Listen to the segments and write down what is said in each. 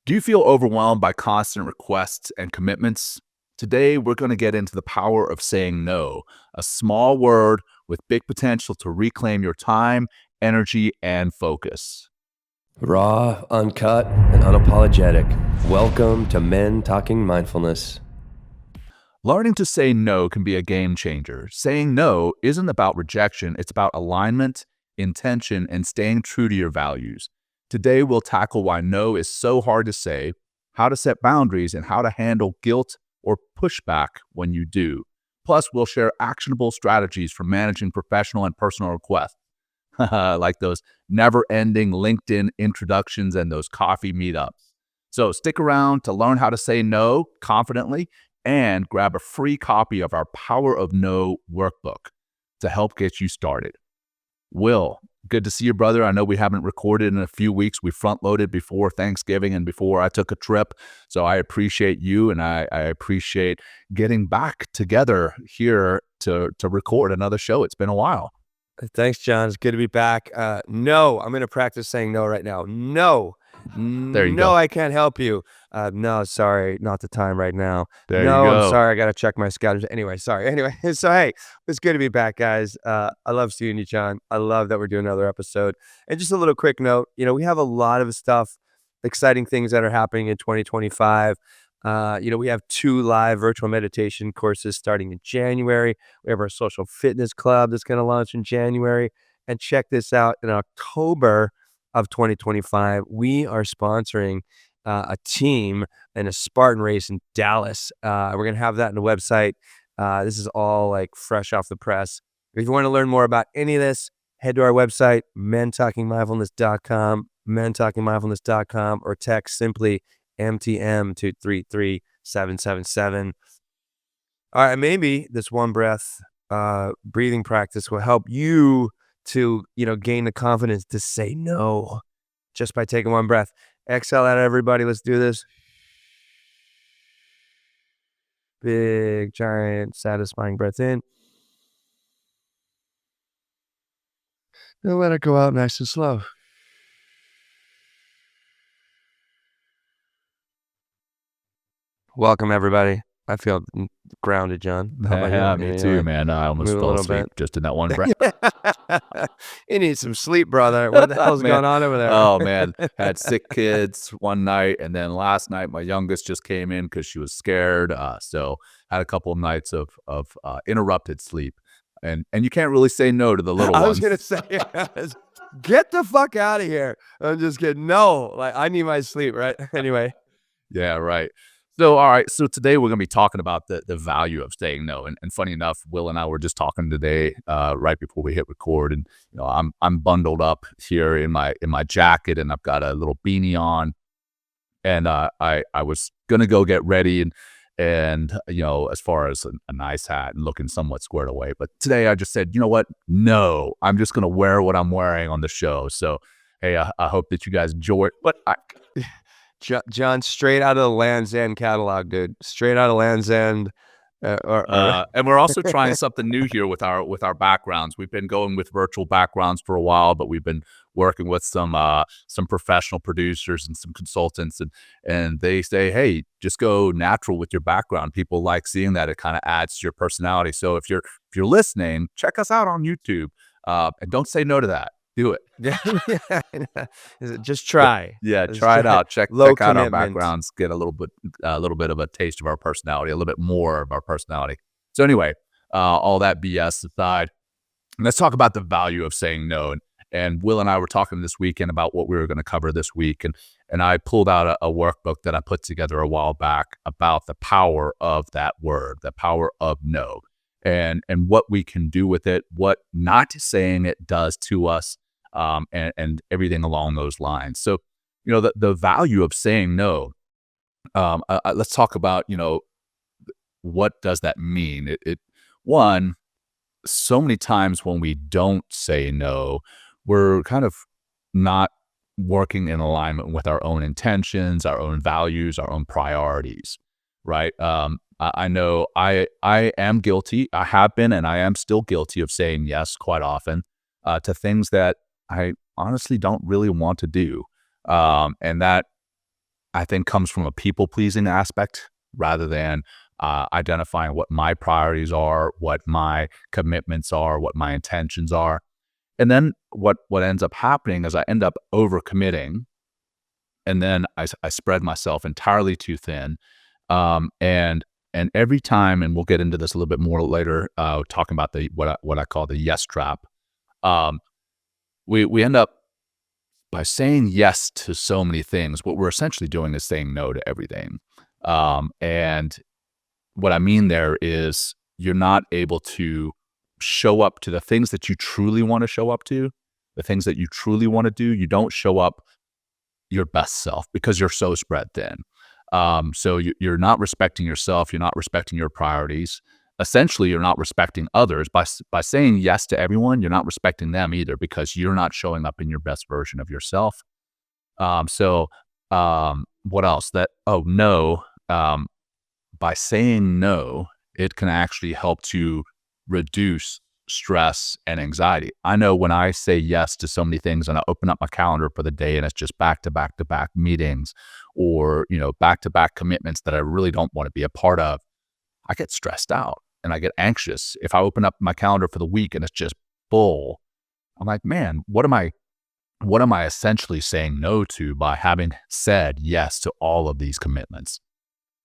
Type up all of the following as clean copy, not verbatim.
Do you feel overwhelmed by constant requests and commitments? Today, we're going to get into the power of saying no, a small word with big potential to reclaim your time, energy, and focus. Raw, uncut, and unapologetic. Welcome to Men Talking Mindfulness. Learning to say no can be a game changer. Saying no isn't about rejection, it's about alignment, intention, and staying true to your values. Today, we'll tackle why no is so hard to say, how to set boundaries, and how to handle guilt or pushback when you do. Plus, we'll share actionable strategies for managing professional and personal requests, like those never-ending LinkedIn introductions and those coffee meetups. So stick around to learn how to say no confidently and grab a free copy of our Power of No workbook to help get you started. Will, good to see you, brother. I know we haven't recorded in a few weeks. We front-loaded before Thanksgiving and before I took a trip. So I appreciate you, and I appreciate getting back together here to record another show. It's been a while. Thanks, John. It's good to be back. No, I'm going to practice saying no right now. No. There you no, go. I can't help you. No, sorry, not the time right now. There no, you go. I'm sorry, I got to check my schedule. Anyway, sorry. Anyway, so hey, it's good to be back, guys. I love seeing you, John. I love that we're doing another episode. And just a little quick note, we have a lot of stuff, exciting things that are happening in 2025. We have 2 live virtual meditation courses starting in January. We have our social fitness club that's going to launch in January. And check this out, in October of 2025, we are sponsoring a team in a Spartan race in Dallas. We're going to have that on the website. This is all like fresh off the press. If you want to learn more about any of this, head to our website, mentalkingmindfulness.com, mentalkingmindfulness.com, or text simply MTM to 33777. All right, maybe this one breath breathing practice will help you to gain the confidence to say no just by taking one breath. Exhale out, everybody. Let's do this. Big, giant, satisfying breath in. Then let it go out nice and slow. Welcome, everybody. I feel grounded, John. How about Yeah, you? me too, man. I almost move a fell little asleep bit. just in that one breath. You need some sleep, brother. What the hell's Man. going on over there? Oh, man. Had sick kids one night, and then last night my youngest just came in because she was scared. So had a couple of nights of interrupted sleep. And you can't really say no to the little I ones. was going to say, get the fuck out of here. I'm just kidding. No, I need my sleep, right? Anyway. Yeah, right. So, all right. So today we're going to be talking about the value of saying no. And funny enough, Will and I were just talking today, right before we hit record. And I'm bundled up here in my jacket, and I've got a little beanie on. And I was gonna go get ready and as far as a nice hat and looking somewhat squared away. But today I just said, you know what? No, I'm just gonna wear what I'm wearing on the show. So hey, I hope that you guys enjoy it. But John, straight out of the Land's End catalog, dude. Straight out of Land's End. And we're also trying something new here with our backgrounds. We've been going with virtual backgrounds for a while, but we've been working with some professional producers and some consultants, and they say, hey, just go natural with your background. People like seeing that. It kind of adds to your personality. So if you're listening, check us out on YouTube, and don't say no to that. Do it. Just try. Yeah, try it out. Check out our backgrounds. Get a little bit of a taste of our personality, a little bit more of our personality. So anyway, all that BS aside, let's talk about the value of saying no. And Will and I were talking this weekend about what we were going to cover this week, and I pulled out a workbook that I put together a while back about the power of that word, the power of no, and what we can do with it, what not saying it does to us. And everything along those lines. So, the value of saying no, let's talk about, what does that mean? One, so many times when we don't say no, we're kind of not working in alignment with our own intentions, our own values, our own priorities, right? I know I am guilty. I have been, and I am still guilty of saying yes quite often to things that I honestly don't really want to do. And that I think comes from a people pleasing aspect rather than identifying what my priorities are, what my commitments are, what my intentions are. And then what ends up happening is I end up overcommitting, and then I spread myself entirely too thin. And every time, and we'll get into this a little bit more later, talking about the what I call the yes trap. Um, we end up by saying yes to so many things. What we're essentially doing is saying no to everything. And what I mean there is you're not able to show up to the things that you truly want to show up to, the things that you truly want to do. You don't show up your best self because you're so spread thin. So you're not respecting yourself. You're not respecting your priorities. Essentially, you're not respecting others by saying yes to everyone. You're not respecting them either because you're not showing up in your best version of yourself. What else? No. By saying no, it can actually help to reduce stress and anxiety. I know when I say yes to so many things and I open up my calendar for the day and it's just back to back to back meetings or, back to back commitments that I really don't want to be a part of, I get stressed out and I get anxious. If I open up my calendar for the week and it's just full, I'm like, man, what am I essentially saying no to by having said yes to all of these commitments?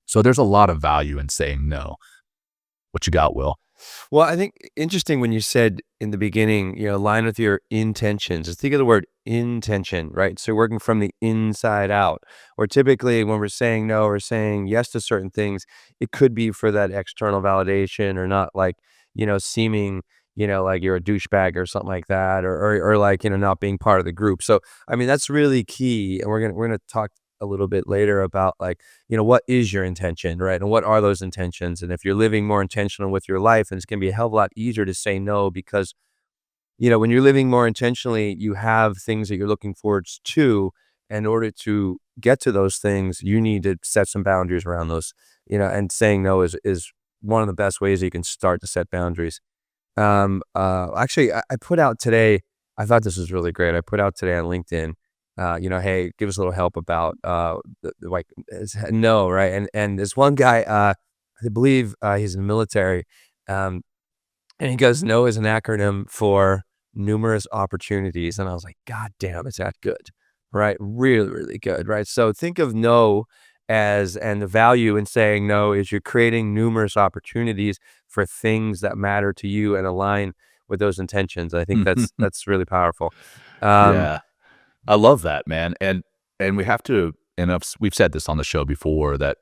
So there's a lot of value in saying no. What you got, Will? Well, I think interesting when you said in the beginning, align with your intentions. Just think of the word intention, right? So working from the inside out. Or typically when we're saying no or saying yes to certain things, it could be for that external validation or not like, seeming, like you're a douchebag or something like that, or like, not being part of the group. So, I mean, that's really key. And we're gonna talk a little bit later about like, what is your intention, right? And what are those intentions? And if you're living more intentional with your life, and it's going to be a hell of a lot easier to say no because, when you're living more intentionally, you have things that you're looking forward to. In order to get to those things, you need to set some boundaries around those, and saying no is one of the best ways that you can start to set boundaries. Actually, I put out today, I thought this was really great. I put out today on LinkedIn, hey, give us a little help about, like, no, right? And this one guy, I believe, he's in the military, and he goes, no is an acronym for numerous opportunities. And I was like, God damn, it's that good, right? Really, really good, right? So think of no and the value in saying no is you're creating numerous opportunities for things that matter to you and align with those intentions. I think that's really powerful. Um, Yeah. I love that, man. And we have to, and we've said this on the show before, that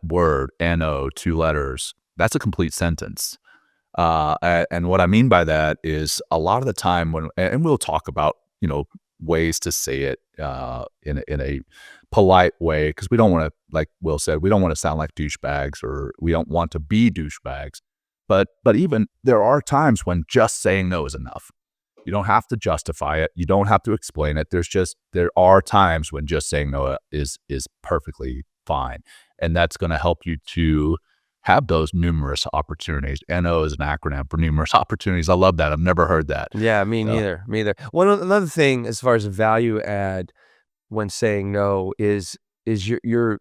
word NO, 2 letters, that's a complete sentence. And what I mean by that is a lot of the time and we'll talk about, ways to say it in a polite way, because we don't want to, like Will said, we don't want to sound like douchebags, or we don't want to be douchebags. But even there are times when just saying no is enough. You don't have to justify it. You don't have to explain it. There are times when just saying no is perfectly fine. And that's going to help you to have those numerous opportunities. NO is an acronym for numerous opportunities. I love that. I've never heard that. Yeah, me So, neither. Me neither. Another thing as far as value add when saying no is your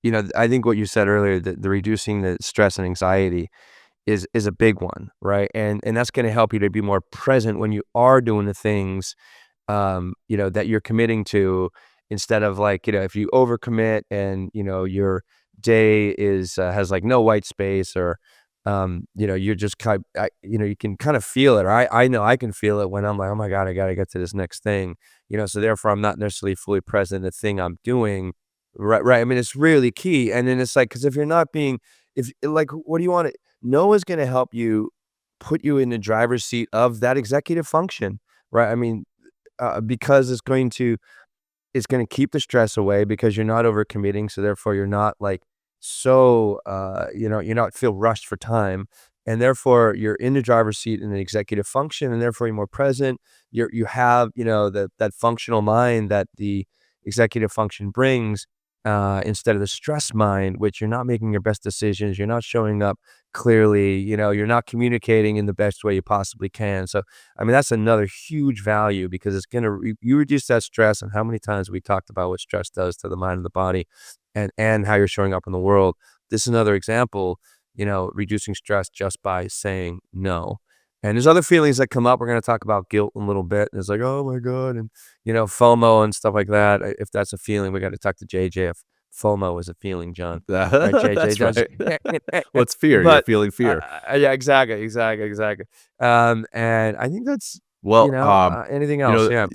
I think what you said earlier, the reducing the stress and anxiety is a big one, right? And that's going to help you to be more present when you are doing the things that you're committing to, instead of like, if you overcommit and, your day is, has like no white space, or, you're just you can kind of feel it, or I know I can feel it when I'm like, oh my God, I got to get to this next thing, so therefore I'm not necessarily fully present in the thing I'm doing. Right. Right. I mean, it's really key. And then it's like, cause if you're not being, if like, what do you want to, Noah's going to help you put you in the driver's seat of that executive function, right? I mean, because it's going to keep the stress away because you're not overcommitting. So therefore you're not like, so, you're not feel rushed for time, and therefore you're in the driver's seat in the executive function, and therefore you're more present. You have, that functional mind that the executive function brings. instead of the stress mind, which you're not making your best decisions, you're not showing up clearly, you're not communicating in the best way you possibly can. So, I mean, that's another huge value because it's going to, you reduce that stress. And how many times we talked about what stress does to the mind and the body and how you're showing up in the world. This is another example, reducing stress just by saying no. And there's other feelings that come up. We're going to talk about guilt in a little bit. And it's like, oh my God. And, FOMO and stuff like that. If that's a feeling, we got to talk to JJ if FOMO is a feeling, John. Right, JJ? That's right. What's fear? You're feeling fear. Yeah, exactly. And I think that's, Well, anything else? Yeah.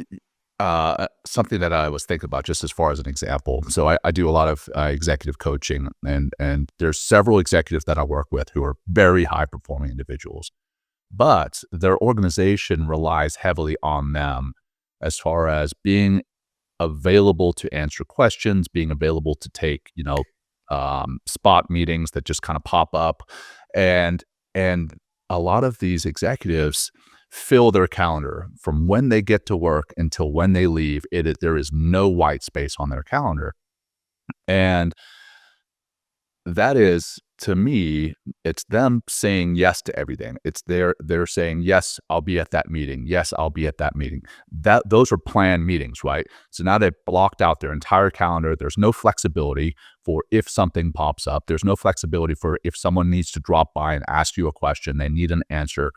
something that I was thinking about just as far as an example. So I do a lot of executive coaching, and there's several executives that I work with who are very high performing individuals, but their organization relies heavily on them as far as being available to answer questions, being available to take, spot meetings that just kind of pop up. And a lot of these executives fill their calendar from when they get to work until when they leave. There is no white space on their calendar. And that is, to me, it's them saying yes to everything. It's they're saying, yes, I'll be at that meeting. Yes, I'll be at that meeting. Those are planned meetings, right? So now they've blocked out their entire calendar. There's no flexibility for if something pops up. There's no flexibility for if someone needs to drop by and ask you a question, they need an answer.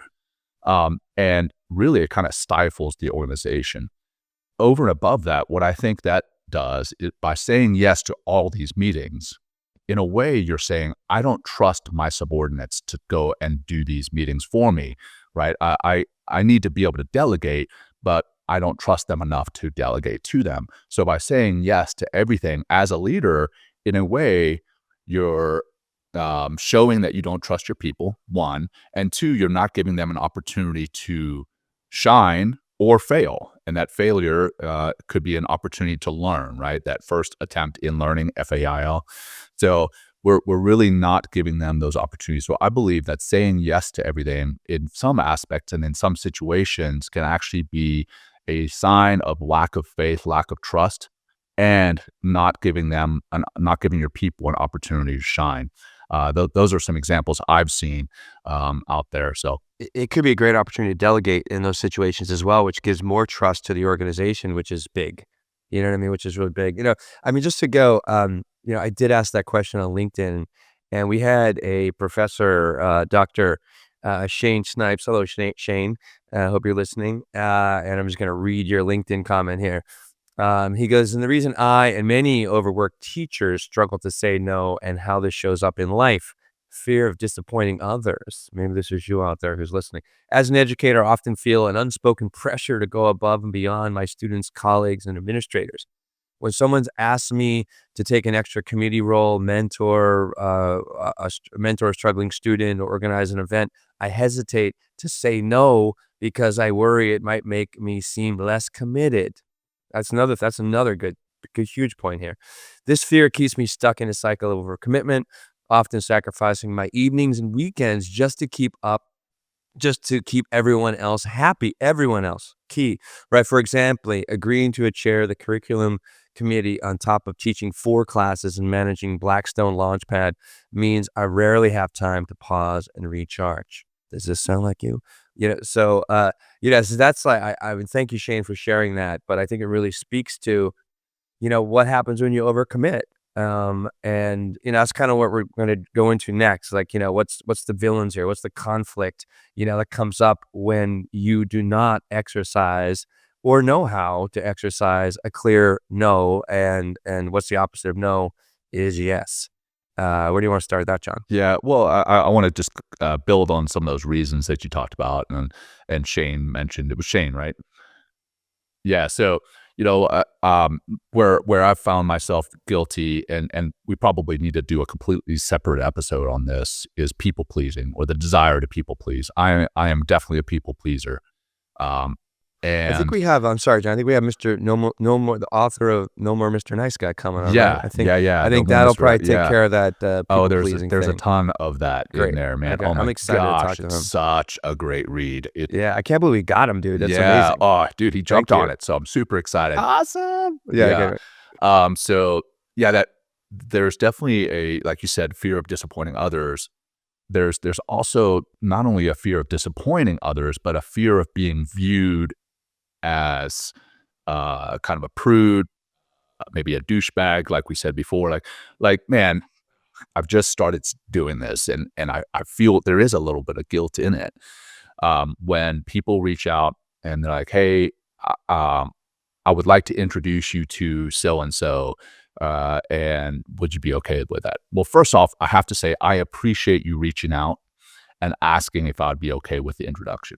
And really, it kind of stifles the organization. Over and above that, what I think that does is by saying yes to all these meetings, in a way, you're saying, I don't trust my subordinates to go and do these meetings for me, right? I need to be able to delegate, but I don't trust them enough to delegate to them. So by saying yes to everything as a leader, in a way, you're showing that you don't trust your people, one, and two, you're not giving them an opportunity to shine or fail. And that failure could be an opportunity to learn, right? That first attempt in learning, FAIL. So we're really not giving them those opportunities. So I believe that saying yes to everything in some aspects and in some situations can actually be a sign of lack of faith, lack of trust, and not giving your people an opportunity to shine. Those are some examples I've seen out there. So it could be a great opportunity to delegate in those situations as well, which gives more trust to the organization, which is big. You know what I mean? Which is really big. Just to go, I did ask that question on LinkedIn, and we had a professor, Dr. Shane Snipes. Hello, Shane. Hope you're listening. And I'm just going to read your LinkedIn comment here. He goes, and the reason I and many overworked teachers struggle to say no and how this shows up in life, fear of disappointing others. Maybe this is you out there who's listening. As an educator, I often feel an unspoken pressure to go above and beyond my students, colleagues, and administrators. When someone's asked me to take an extra community role, mentor a struggling student, or organize an event, I hesitate to say no because I worry it might make me seem less committed. That's another good, huge point here. This fear keeps me stuck in a cycle of overcommitment, often sacrificing my evenings and weekends just to keep everyone else happy. Everyone else, key, right? For example, agreeing to chair the curriculum committee on top of teaching 4 classes and managing Blackstone Launchpad means I rarely have time to pause and recharge. Does this sound like you? So that's like, I would thank you, Shane, for sharing that. But I think it really speaks to, what happens when you overcommit. And that's kind of what we're going to go into next. Like, what's the villains here? What's the conflict, that comes up when you do not exercise or know how to exercise a clear no, and what's the opposite of no is yes. Where do you want to start that, John? Yeah, well, I want to just build on some of those reasons that you talked about, and Shane mentioned. It was Shane, right? Yeah. So where I've found myself guilty, and we probably need to do a completely separate episode on this, is people pleasing, or the desire to people please. I am definitely a people pleaser. And I think we have, I'm sorry, John, I think we have Mr. No More, the author of No More Mr. Nice Guy coming on. Yeah, right? I think No that'll More Mr. probably take Yeah. care of that people pleasing there's thing. a ton of that in there, man. Okay. Oh my I'm excited to talk gosh, to him. it's such a great read. Yeah, I can't believe we got him, dude. That's Yeah. amazing. Oh, dude, he jumped Thank on you. it, so I'm super excited. Awesome. Yeah. I get it. So yeah, there's definitely like you said, fear of disappointing others. There's also not only a fear of disappointing others, but a fear of being viewed as kind of a prude, maybe a douchebag, like we said before. Like man, I've just started doing this, and I feel there is a little bit of guilt in it. When people reach out and they're like, "Hey, I would like to introduce you to so and so, and would you be okay with that?" Well, first off, I have to say I appreciate you reaching out and asking if I'd be okay with the introduction.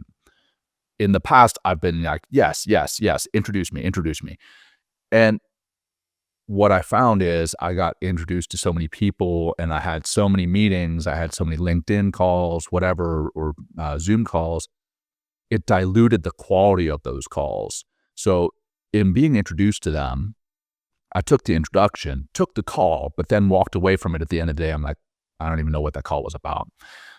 In the past, I've been like, "Yes, yes, yes, introduce me, introduce me." And what I found is I got introduced to so many people, and I had so many meetings, I had so many LinkedIn calls, whatever, or Zoom calls. It diluted the quality of those calls. So in being introduced to them, I took the introduction, took the call, but then walked away from it at the end of the day. I'm like, I don't even know what that call was about.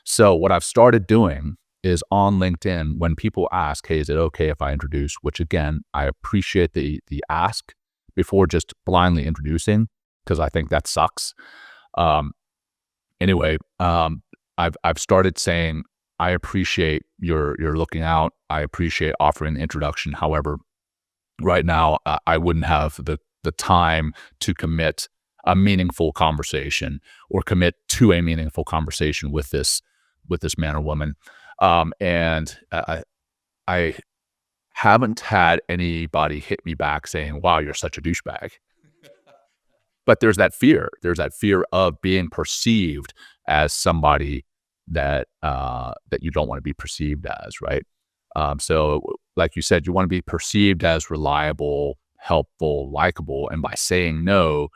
So what I've started doing is on LinkedIn, when people ask, "Hey, is it okay if I introduce?" Which again, I appreciate the ask before just blindly introducing, because I think that sucks. Um, anyway, I've started saying, "I appreciate you're looking out. I appreciate offering the introduction. However, right now, I wouldn't have the time to commit a meaningful conversation or commit to a meaningful conversation with this man or woman." And I haven't had anybody hit me back saying, "Wow, you're such a douchebag." But there's that fear. There's that fear of being perceived as somebody that you don't want to be perceived as, right? So, like you said, you want to be perceived as reliable, helpful, likable, and by saying no,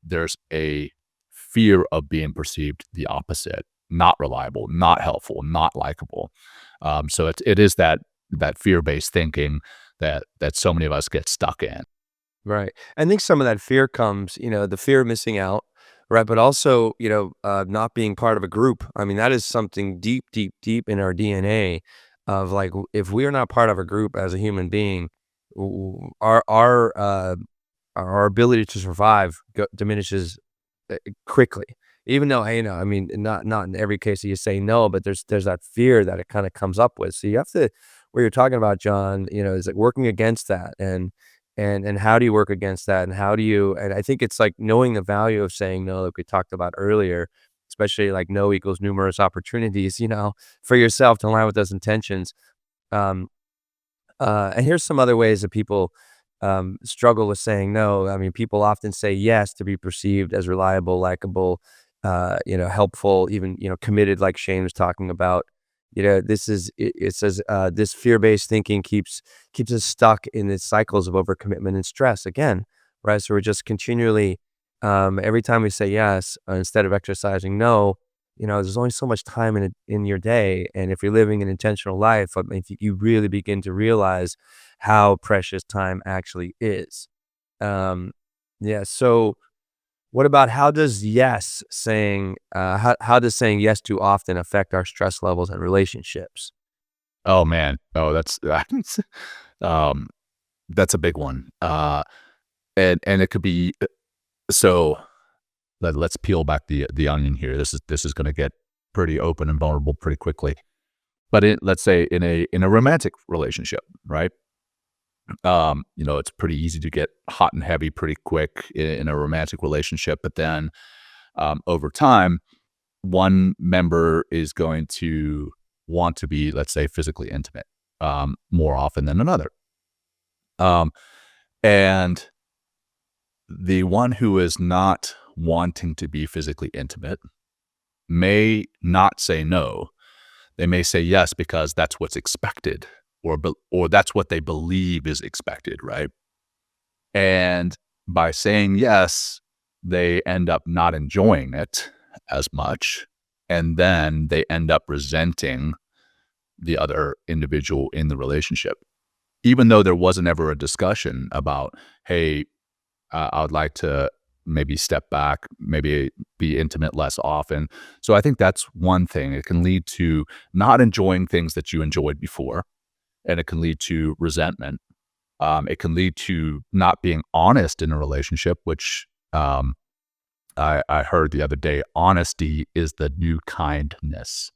there's a fear of being perceived the opposite, not reliable, not helpful, not likable. So it is that fear-based thinking that so many of us get stuck in. Right. I think some of that fear comes, the fear of missing out, right? But also, not being part of a group. I mean, that is something deep, deep, deep in our DNA of like, if we are not part of a group as a human being, our ability to survive diminishes quickly. Even though, hey, I mean, not in every case that you say no, but there's that fear that it kind of comes up with. So you have to, what you're talking about, John, is like working against that, and how do you work against that, and how do you? And I think it's like knowing the value of saying no, like we talked about earlier, especially like no equals numerous opportunities, for yourself to align with those intentions. Um, and here's some other ways that people struggle with saying no. I mean, people often say yes to be perceived as reliable, likable, helpful, even, committed, like Shane was talking about. It says this fear-based thinking keeps us stuck in the cycles of overcommitment and stress again, right? So we're just continually, every time we say yes, instead of exercising no, there's only so much time in your day, and if you're living an intentional life, I mean, you really begin to realize how precious time actually is. Um, yeah. So, what about how does saying yes too often affect our stress levels and relationships? Oh man, oh um, that's a big one. And it could be so. Let's peel back the onion here. This is going to get pretty open and vulnerable pretty quickly. But let's say in a romantic relationship, right? It's pretty easy to get hot and heavy pretty quick in a romantic relationship, but then over time, one member is going to want to be, let's say, physically intimate more often than another. Um, and the one who is not wanting to be physically intimate may not say no. They may say yes because that's what's expected, or that's what they believe is expected, right? And by saying yes, they end up not enjoying it as much, and then they end up resenting the other individual in the relationship, even though there wasn't ever a discussion about, "Hey, I would like to maybe step back, maybe be intimate less often." So I think that's one thing. It can lead to not enjoying things that you enjoyed before, and it can lead to resentment. It can lead to not being honest in a relationship, which I heard the other day, honesty is the new kindness.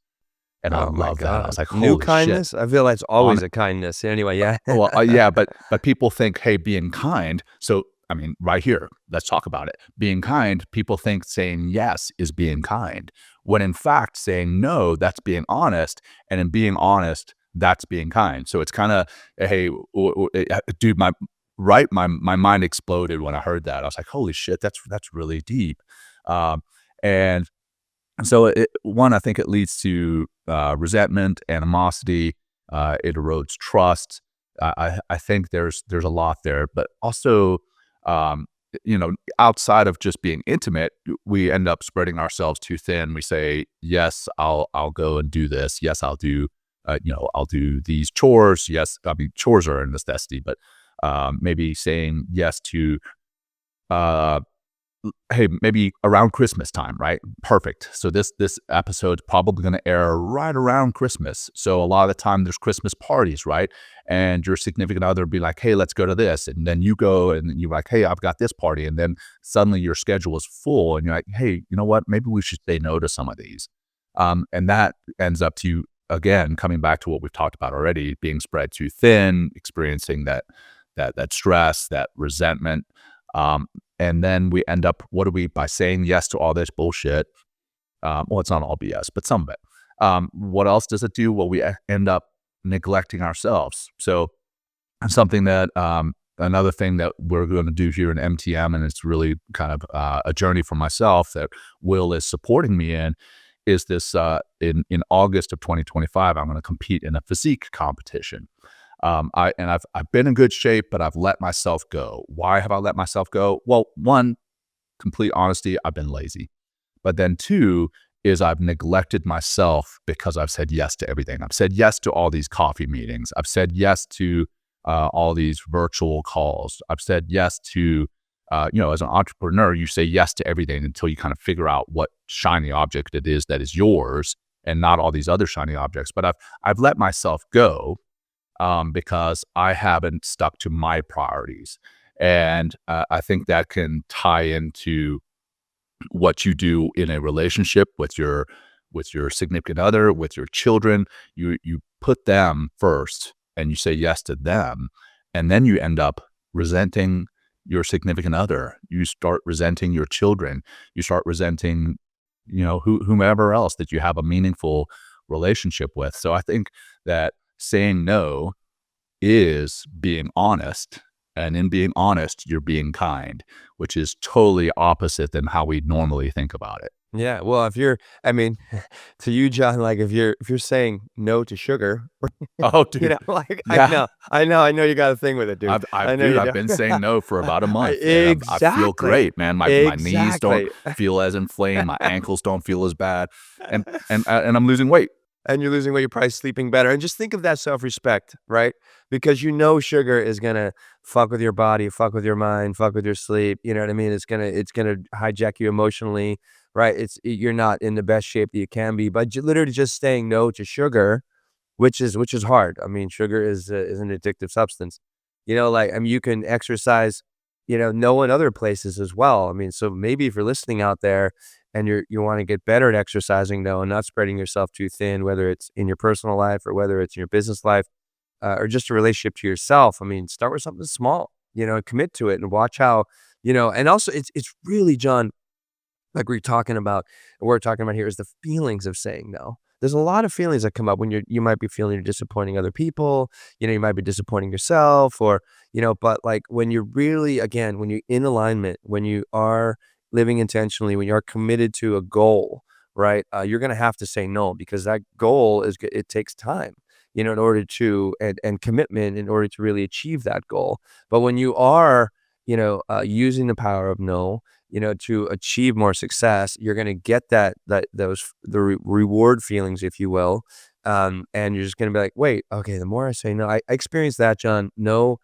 And I Oh my love that. I was God. like, New holy shit. kindness? I feel like it's On always a kindness. Anyway, yeah. well, yeah, but people think, hey, being kind. So I mean, right here, let's talk about it. Being kind, people think saying yes is being kind, when in fact saying no, that's being honest, and in being honest, that's being kind. So it's kind of, hey, dude, my mind exploded when I heard that. I was like, holy shit, that's really deep. Um, and so one, I think it leads to resentment, animosity. It erodes trust. I think there's a lot there, but also, um, outside of just being intimate, we end up spreading ourselves too thin. We say, yes, I'll go and do this. Yes, I'll do, I'll do these chores. Yes, I mean chores are a necessity, but maybe saying yes to uh, hey, maybe around Christmas time, right? Perfect. So this episode's probably going to air right around Christmas. So a lot of the time there's Christmas parties, right? And your significant other will be like, hey, let's go to this. And then you go and you're like, hey, I've got this party. And then suddenly your schedule is full and you're like, hey, you know what? Maybe we should say no to some of these. And that ends up to, again, coming back to what we've talked about already, being spread too thin, experiencing that stress, that resentment. And then we end up, what do we, by saying yes to all this bullshit? Well, it's not all BS, but some of it. What else does it do? Well, we end up neglecting ourselves. So something that, another thing that we're going to do here in MTM, and it's really kind of a journey for myself that Will is supporting me in, is this, in August of 2025, I'm going to compete in a physique competition. I've been in good shape, but I've let myself go. Why have I let myself go? Well, one, complete honesty, I've been lazy. But then two is I've neglected myself because I've said yes to everything. I've said yes to all these coffee meetings. I've said yes to all these virtual calls. I've said yes to, as an entrepreneur, you say yes to everything until you kind of figure out what shiny object it is that is yours and not all these other shiny objects. But I've let myself go because I haven't stuck to my priorities. And I think that can tie into what you do in a relationship with your significant other, with your children. You put them first and you say yes to them, and then you end up resenting your significant other. You start resenting your children. You start resenting, whomever else that you have a meaningful relationship with. So I think that saying no is being honest. And in being honest, you're being kind, which is totally opposite than how we normally think about it. Yeah, well, I mean, to you, John, like if you're saying no to sugar, Oh, dude. like Yeah. I know you got a thing with it, dude. I know you I've do. been saying no for about a month, and I feel Exactly, great, man. My knees don't exactly. feel as inflamed, my ankles don't feel as bad, and I'm losing weight. And you're losing weight, you're probably sleeping better. And just think of that self-respect, right? Because sugar is gonna fuck with your body, fuck with your mind, fuck with your sleep. You know what I mean? It's gonna hijack you emotionally, right? You're not in the best shape that you can be. But literally just saying no to sugar, which is hard. I mean, sugar is an addictive substance. Like I mean, you can exercise, no in other places as well. I mean, so maybe if you're listening out there and you want to get better at exercising though, and not spreading yourself too thin, whether it's in your personal life or whether it's in your business life, or just a relationship to yourself. I mean, start with something small, and commit to it and watch how, and also it's really, John, like we're talking about here is the feelings of saying no. There's a lot of feelings that come up when you might be feeling you're disappointing other people, you might be disappointing yourself or, but like when you're really, again, when you're in alignment, when you are living intentionally, when you are committed to a goal, right? You're going to have to say no because that goal it takes time, in order to, and commitment in order to really achieve that goal. But when you are, using the power of no, to achieve more success, you're going to get the reward feelings, if you will. And you're just going to be like, wait, okay, the more I say no, I experienced that, John. No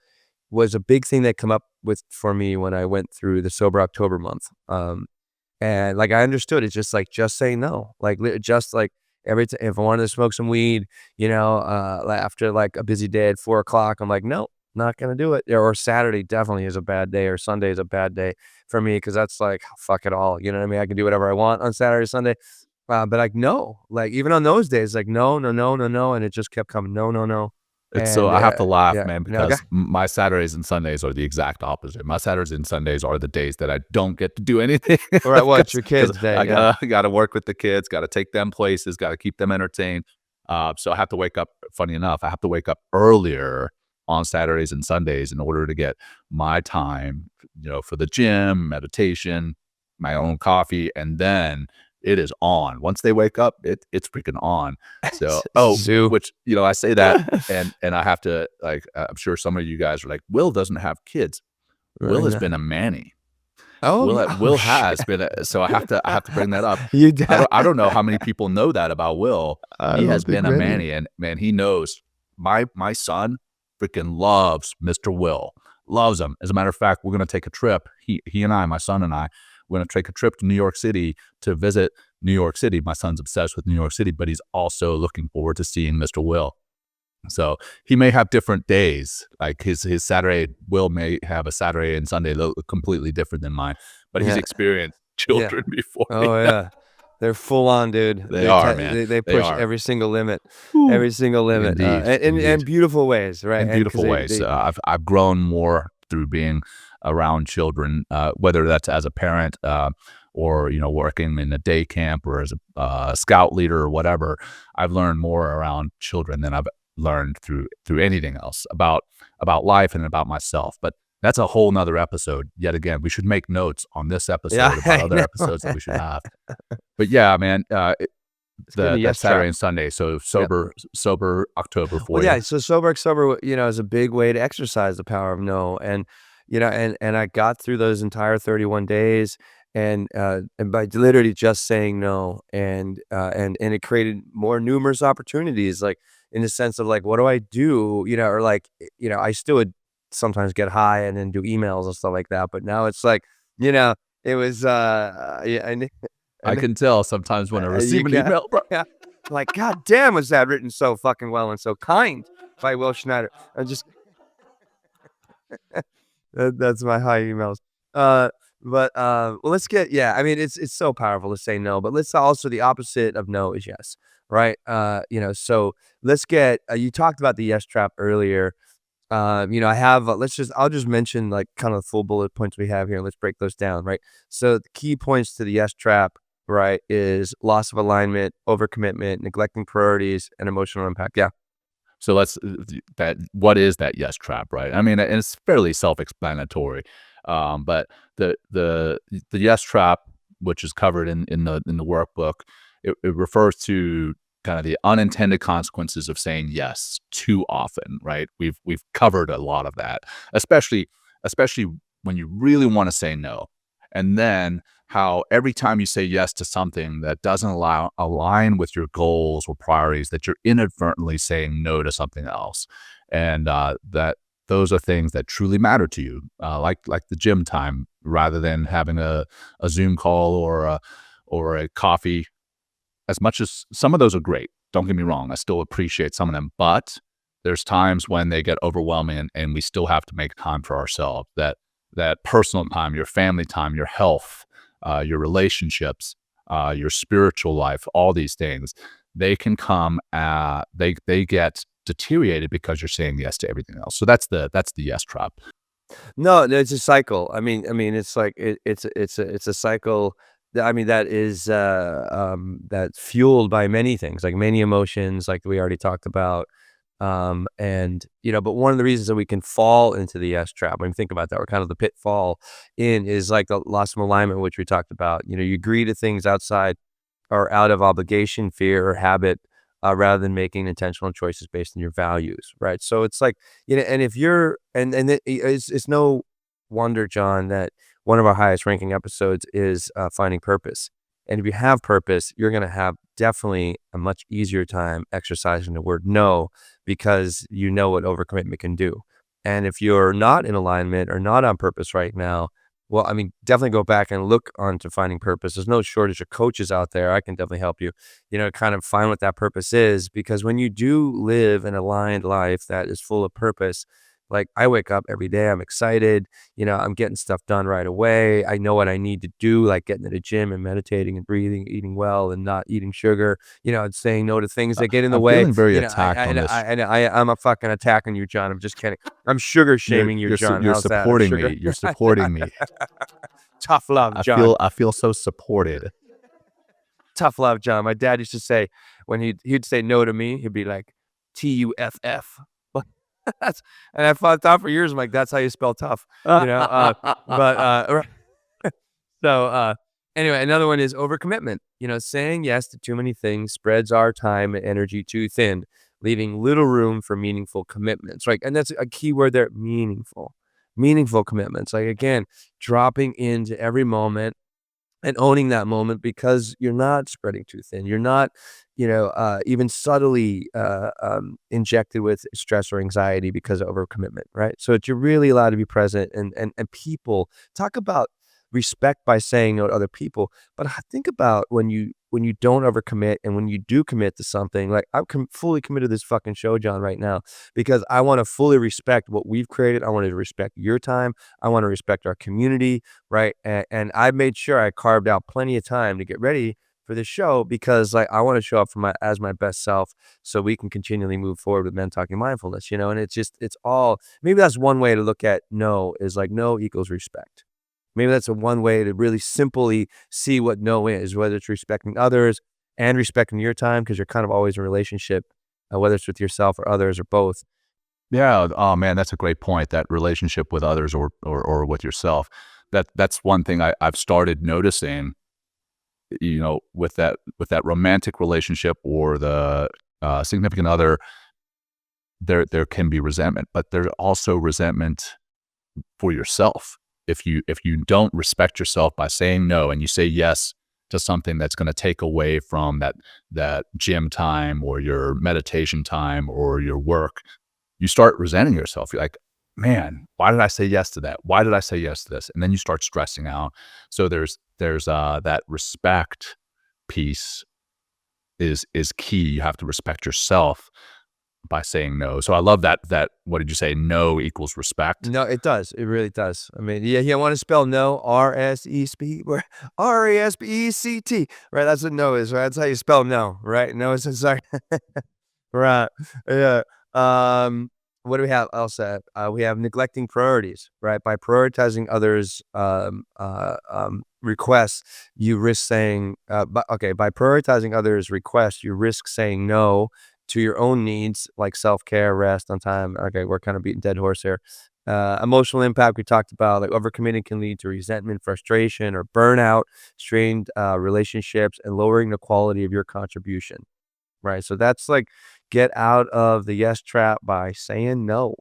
was a big thing that come up for me when I went through the sober October month. And like, I understood it's just say no, like just like every time if I wanted to smoke some weed, after like a busy day at 4 o'clock, I'm like, no, not gonna do it. Or Saturday definitely is a bad day, or Sunday is a bad day for me because that's like, fuck it all. You know what I mean? I can do whatever I want on Saturday, Sunday. But like, no, like even on those days, like, no, no, no, no, no. And it just kept coming. No, no, no. It's so And I have to laugh, yeah, man, no, because my Saturdays and Sundays are the exact opposite. My Saturdays and Sundays are the days that I don't get to do anything all right, well, it's your because kids' day. I Yeah. gotta work with the kids, gotta take them places, gotta keep them entertained. So I have to wake up. Funny enough, I have to wake up earlier on Saturdays and Sundays in order to get my time, for the gym, meditation, my own coffee, and then it is on. Once they wake up, it's freaking on. So, Zoo. which I say that, and I have to, like, I'm sure some of you guys are like, Will doesn't have kids. Will Right has now. been a Manny. Oh, yeah. Oh, Will shit. has been so I have to bring that up. You I don't know how many people know that about Will. I He don't has think been a many. Manny, and man, he knows. My son freaking loves Mr. Will. Loves him. As a matter of fact, we're gonna take a trip. He and I, my son and I, we're gonna take a trip to New York City to visit New York City. My son's obsessed with New York City, but he's also looking forward to seeing Mr. Will. So he may have different days. Like his Saturday, Will may have a Saturday and Sunday look completely different than mine, but he's Yeah. experienced Yeah. children before me. Oh, yeah. They're full on, dude. They are, man. They They push are. every single limit, Whew. every single limit, Indeed, and indeed. beautiful ways, right? In And because beautiful ways. they I've grown more through being around children, whether that's as a parent, or working in a day camp or as a scout leader or whatever. I've learned more around children than I've learned through anything else about life and about myself. But that's a whole nother episode. Yet again, we should make notes on this yeah, episode about I other know. episodes that we should have. But yeah, man, It's getting a that yes Saturday trap. and Sunday. So Yep. sober October Well, for you. yeah, so sober, is a big way to exercise the power of no, and, and I got through those entire 31 days, and by literally just saying no, and it created more numerous opportunities, like, in the sense of, like, what do I do, or, like, I still would sometimes get high and then do emails and stuff like that, but now it's like, you know, it was, yeah, I and can tell sometimes when I you receive an can email, bro. yeah. Like, God damn, was that written so fucking well and so kind by Will Schneider. I just that's my high emails. Uh, well, let's get yeah, I mean, it's so powerful to say no, but let's also the opposite of no is yes, right? So let's get you talked about the yes trap earlier. I have I'll just mention like kind of the full bullet points we have here. Let's break those down, right? So the key points to the yes trap, right, is loss of alignment, overcommitment, neglecting priorities, and emotional impact. Yeah. So let's that what is that yes trap, right? I mean, and it's fairly self-explanatory. But the yes trap, which is covered in the workbook, it refers to kind of the unintended consequences of saying yes too often, right? We've covered a lot of that, especially when you really want to say no, and then how every time you say yes to something that doesn't align with your goals or priorities, that you're inadvertently saying no to something else, and that those are things that truly matter to you, like the gym time, rather than having a Zoom call or a coffee. As much as some of those are great, don't get me wrong, I still appreciate some of them, but there's times when they get overwhelming, and we still have to make time for ourselves. That personal time, your family time, your health, your relationships, your spiritual life, all these things, they can come. They get deteriorated because you're saying yes to everything else. So that's the yes trap. No, it's a cycle. I mean, it's like it's a cycle. I mean, that is that's fueled by many things, like many emotions, like we already talked about. And but one of the reasons that we can fall into the S trap, when you think about that, or kind of the pitfall in, is like the loss of alignment, which we talked about. You agree to things outside or out of obligation, fear, or habit, rather than making intentional choices based on your values, right? So it's like, and if you're, it's no wonder, John, that one of our highest ranking episodes is finding purpose. And if you have purpose, you're going to have definitely a much easier time exercising the word no, because you know what overcommitment can do. And if you're not in alignment or not on purpose right now, well, I mean, definitely go back and look onto finding purpose. There's no shortage of coaches out there. I can definitely help you, kind of find what that purpose is. Because when you do live an aligned life that is full of purpose, Like, I wake up every day, I'm excited, I'm getting stuff done right away. I know what I need to do, like getting to the gym and meditating and breathing, eating well and not eating sugar, and saying no to things that get in the I'm way. feeling very attacked on this. I'm a fucking attacking you, John. I'm just kidding. I'm sugar You're shaming you, you're su John. you're How's that? I'm supporting sugar. me. You're supporting me. Tough love, I John. feel so supported. Tough love, John. My dad used to say when he'd say no to me, he'd be like TUFF. That's and I thought for years, I'm like, that's how you spell tough, but so anyway, another one is overcommitment. Saying yes to too many things spreads our time and energy too thin, leaving little room for meaningful commitments. Right, and that's a key word there: meaningful commitments. Like again, dropping into every moment and owning that moment because you're not spreading too thin. You're not, even subtly injected with stress or anxiety because of overcommitment, right? So you're really allowed to be present and people talk about respect by saying no to other people. But think about when you don't overcommit and when you do commit to something. Like I'm fully committed to this fucking show, John, right now because I want to fully respect what we've created. I want to respect your time. I want to respect our community, right? And I made sure I carved out plenty of time to get ready for the show because like I want to show up for my best self so we can continually move forward with Men Talking Mindfulness, and it's all maybe that's one way to look at no is like no equals respect. Maybe that's a one way to really simply see what no is, whether it's respecting others and respecting your time because you're kind of always in a relationship, whether it's with yourself or others or both. Yeah. Oh man, that's a great point. That relationship with others or with yourself. That's one thing I've started noticing. With that romantic relationship or the significant other, there can be resentment, but there's also resentment for yourself. If you don't respect yourself by saying no and you say yes to something that's going to take away from that gym time or your meditation time or your work, you start resenting yourself. You're like, man, why did I say yes to that? Why did I say yes to this? And then you start stressing out. So there's that respect piece is key. You have to respect yourself by saying no. So I love that what did you say? No equals respect. No, it does. It really does. I mean, yeah, you want to spell no, RSPECT, right? That's what no is, right? That's how you spell no, right? No is sorry. Right. Yeah. Um, what do we have else? We have neglecting priorities, right? By prioritizing others' requests, you risk saying, by prioritizing others' requests, you risk saying no to your own needs like self-care, rest on time. Okay, we're kind of beating dead horse here. Emotional impact we talked about, like overcommitting can lead to resentment, frustration, or burnout, strained relationships, and lowering the quality of your contribution. Right. So that's like get out of the yes trap by saying no,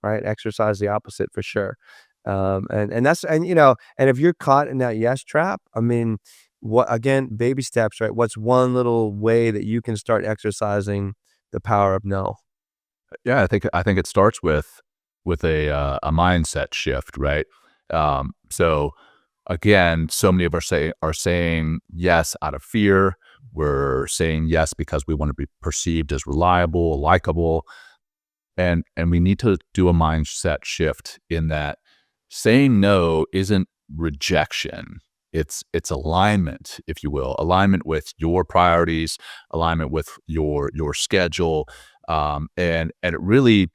right? Exercise the opposite for sure. And if you're caught in that yes trap, I mean, what again, baby steps, right? What's one little way that you can start exercising the power of no? Yeah, I think it starts with a mindset shift, right? So again, so many of us are saying yes out of fear. We're saying yes because we want to be perceived as reliable, likable, and we need to do a mindset shift in that saying no isn't rejection. It's alignment, if you will, alignment with your priorities, alignment with your schedule, and it really,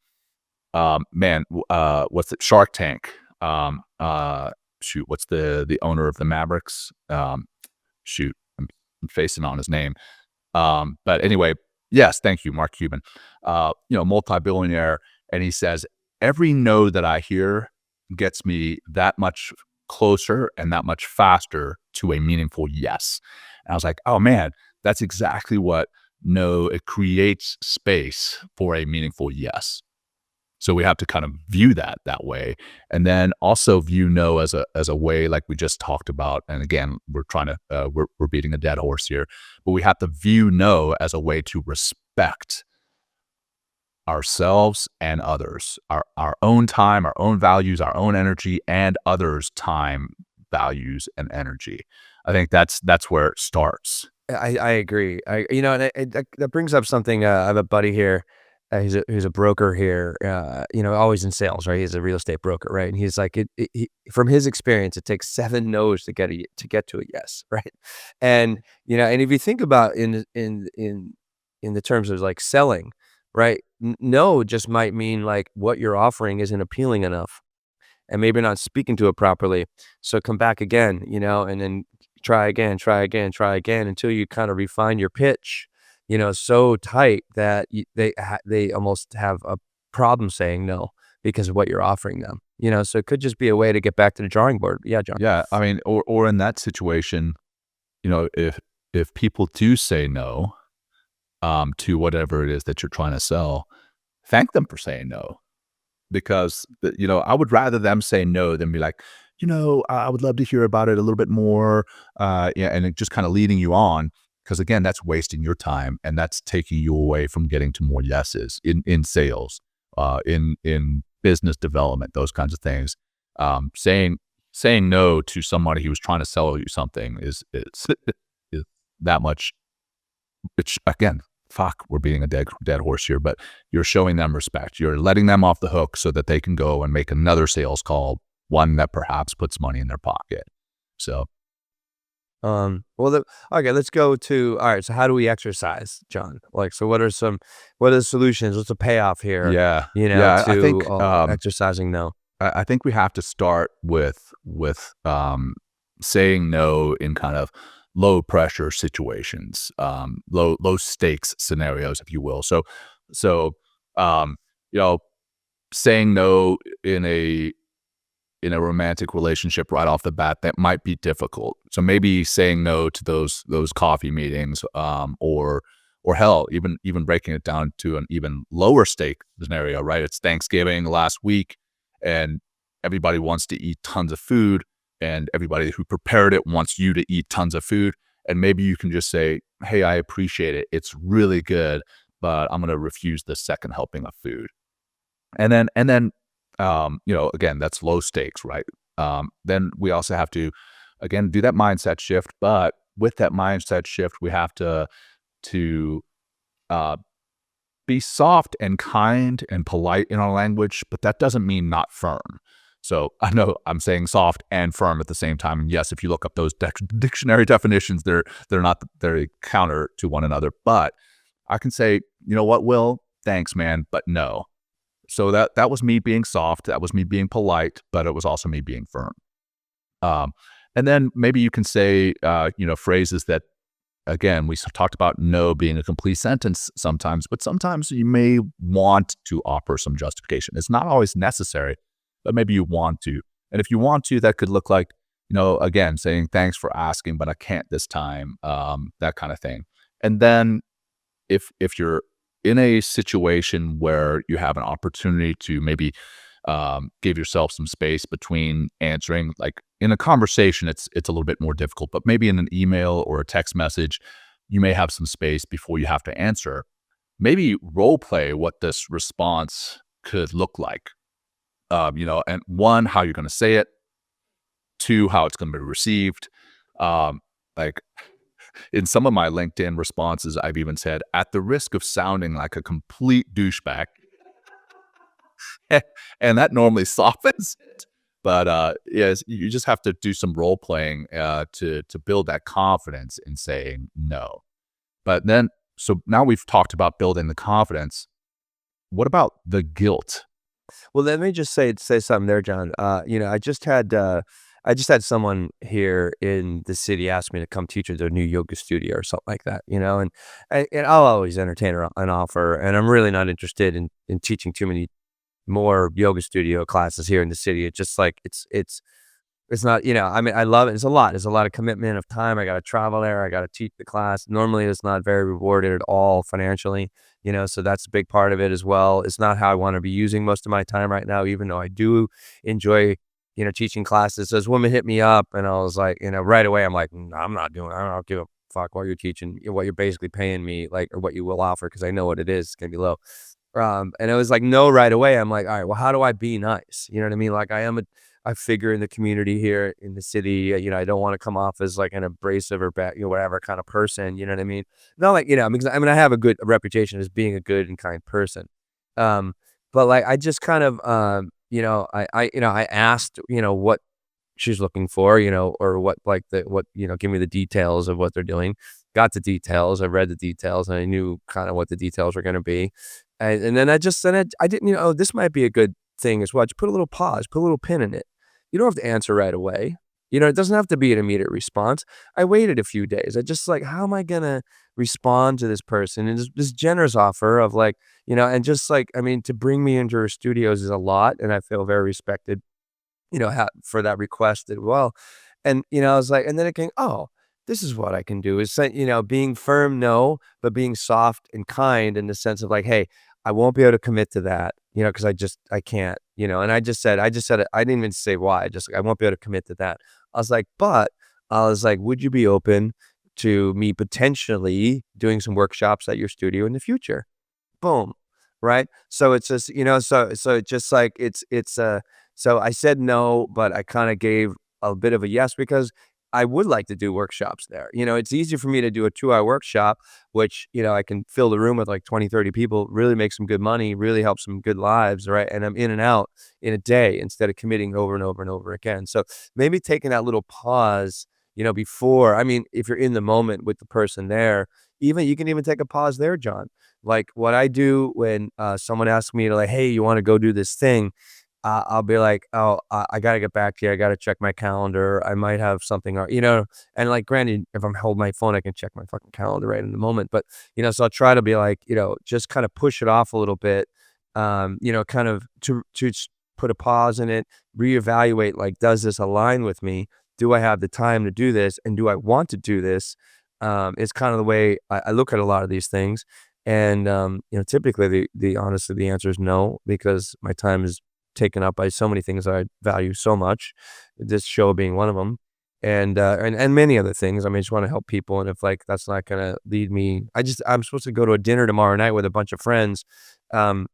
man, what's it? Shark Tank. Shoot, what's the owner of the Mavericks? Shoot, I'm facing on his name. But anyway, yes, thank you, Mark Cuban. Multi-billionaire, and he says every no that I hear gets me that much closer and that much faster to a meaningful yes. And I was like, oh man, that's exactly what no. It creates space for a meaningful yes. So we have to kind of view that way, and then also view no as a way like we just talked about. And again, we're trying to we're beating a dead horse here, but we have to view no as a way to respect ourselves and others, our own time, our own values, our own energy, and others' time, values, and energy. I think that's where it starts. I agree. And that brings up something. I have a buddy here. he's a broker here, always in sales, right? He's a real estate broker, right? And he's like, from his experience, it takes 7 no's to get to a yes, right? And and if you think about in the terms of like selling, right? No just might mean like what you're offering isn't appealing enough, and maybe not speaking to it properly. So come back again, and then try again, try again, try again until you kind of refine your pitch, so tight that they almost have a problem saying no because of what you're offering them. So it could just be a way to get back to the drawing board. Yeah, John. Yeah, I mean, or in that situation, if people do say no, to whatever it is that you're trying to sell, thank them for saying no. Because, I would rather them say no than be like, I would love to hear about it a little bit more. Yeah, and it just kind of leading you on. Because again, that's wasting your time and that's taking you away from getting to more yeses in sales, in business development, those kinds of things. Saying no to somebody who's trying to sell you something is that much. Which again, fuck, we're beating a dead horse here, but you're showing them respect. You're letting them off the hook so that they can go and make another sales call, one that perhaps puts money in their pocket. So, okay, let's go to, all right, so how do we exercise, John? Like, so what are the solutions? What's the payoff here? yeah, yeah, I think, exercising no. I think we have to start with saying no in kind of low pressure situations, low stakes scenarios, if you will. So, saying no in a romantic relationship right off the bat, that might be difficult. So maybe saying no to those coffee meetings, or hell, even breaking it down to an even lower stake scenario, right? It's Thanksgiving last week, and everybody wants to eat tons of food, and everybody who prepared it wants you to eat tons of food. And maybe you can just say, hey, I appreciate it. It's really good, but I'm going to refuse the second helping of food. And then, again, that's low stakes, right? Then we also have to, again, do that mindset shift. But with that mindset shift, we have to be soft and kind and polite in our language, but that doesn't mean not firm. So I know I'm saying soft and firm at the same time. And yes, if you look up those dictionary definitions, they're not very counter to one another. But I can say, you know what, Will, thanks, man, but no. So that was me being soft. That was me being polite, but it was also me being firm. And then maybe you can say, phrases that, again, we talked about no being a complete sentence sometimes, but sometimes you may want to offer some justification. It's not always necessary, but maybe you want to. And if you want to, that could look like, again, saying thanks for asking, but I can't this time, that kind of thing. And then if you're in a situation where you have an opportunity to maybe give yourself some space between answering, like in a conversation, it's a little bit more difficult, but maybe in an email or a text message, you may have some space before you have to answer. Maybe role play what this response could look like. And one, how you're going to say it. Two, how it's going to be received. Like in some of my LinkedIn responses, I've even said, at the risk of sounding like a complete douchebag, and that normally softens it. But yes, you just have to do some role playing to build that confidence in saying no. But then, so now we've talked about building the confidence. What about the guilt? Well, let me just say something there, John. I just had someone here in the city ask me to come teach at their new yoga studio or something like that, and I'll always entertain an offer, and I'm really not interested in teaching too many more yoga studio classes here in the city. It's just like, it's not, I mean, I love it. It's a lot of commitment of time. I got to travel there. I got to teach the class. Normally it's not very rewarded at all financially, so that's a big part of it as well. It's not how I want to be using most of my time right now, even though I do enjoy, teaching classes. So this woman hit me up and I was like, right away, I'm like, no, I'm not doing it. I don't give a fuck what you're teaching, what you're basically paying me, like, or what you will offer. Cause I know what it is. It's going to be low. And it was like, no, right away. I'm like, all right, well, how do I be nice? You know what I mean? Like I figure in the community here in the city, I don't want to come off as like an abrasive or bad, whatever kind of person, you know what I mean? Not like, because I have a good reputation as being a good and kind person. But like I just kind of I asked, what she's looking for, or what like what, give me the details of what they're doing. Got the details. I read the details and I knew kind of what the details were going to be. And then I just said, I didn't, oh, this might be a good thing as well. Just put a little pause, put a little pin in it. You don't have to answer right away. It doesn't have to be an immediate response. I waited a few days. I just like, how am I going to respond to this person? And this generous offer of like, and just like, I mean, to bring me into her studios is a lot. And I feel very respected, for that request as well. And, I was like, and then it came, oh, this is what I can do is say, being firm, no, but being soft and kind in the sense of like, hey, I won't be able to commit to that, because I can't, and I just said it. I didn't even say why. I won't be able to commit to that. I was like, would you be open to me potentially doing some workshops at your studio in the future? Boom. Right? So it's just, so it's just like so I said no, but I kind of gave a bit of a yes because I would like to do workshops there. It's easy for me to do a 2-hour workshop, which, I can fill the room with like 20, 30 people, really make some good money, really help some good lives, right? And I'm in and out in a day instead of committing over and over and over again. So maybe taking that little pause, before, I mean, if you're in the moment with the person there, even you can even take a pause there, John. Like what I do when someone asks me to like, hey, you want to go do this thing? I'll be like, oh, I got to get back to you. I got to check my calendar. I might have something, or, and like, granted, if I'm holding my phone, I can check my fucking calendar right in the moment. But, so I'll try to be like, just kind of push it off a little bit, kind of to put a pause in it, reevaluate, like, does this align with me? Do I have the time to do this? And do I want to do this? It's kind of the way I look at a lot of these things. And, typically honestly, the answer is no, because my time is taken up by so many things I value so much, this show being one of them. And many other things. I mean, I just want to help people. And if like, that's not going to lead me, I'm supposed to go to a dinner tomorrow night with a bunch of friends, that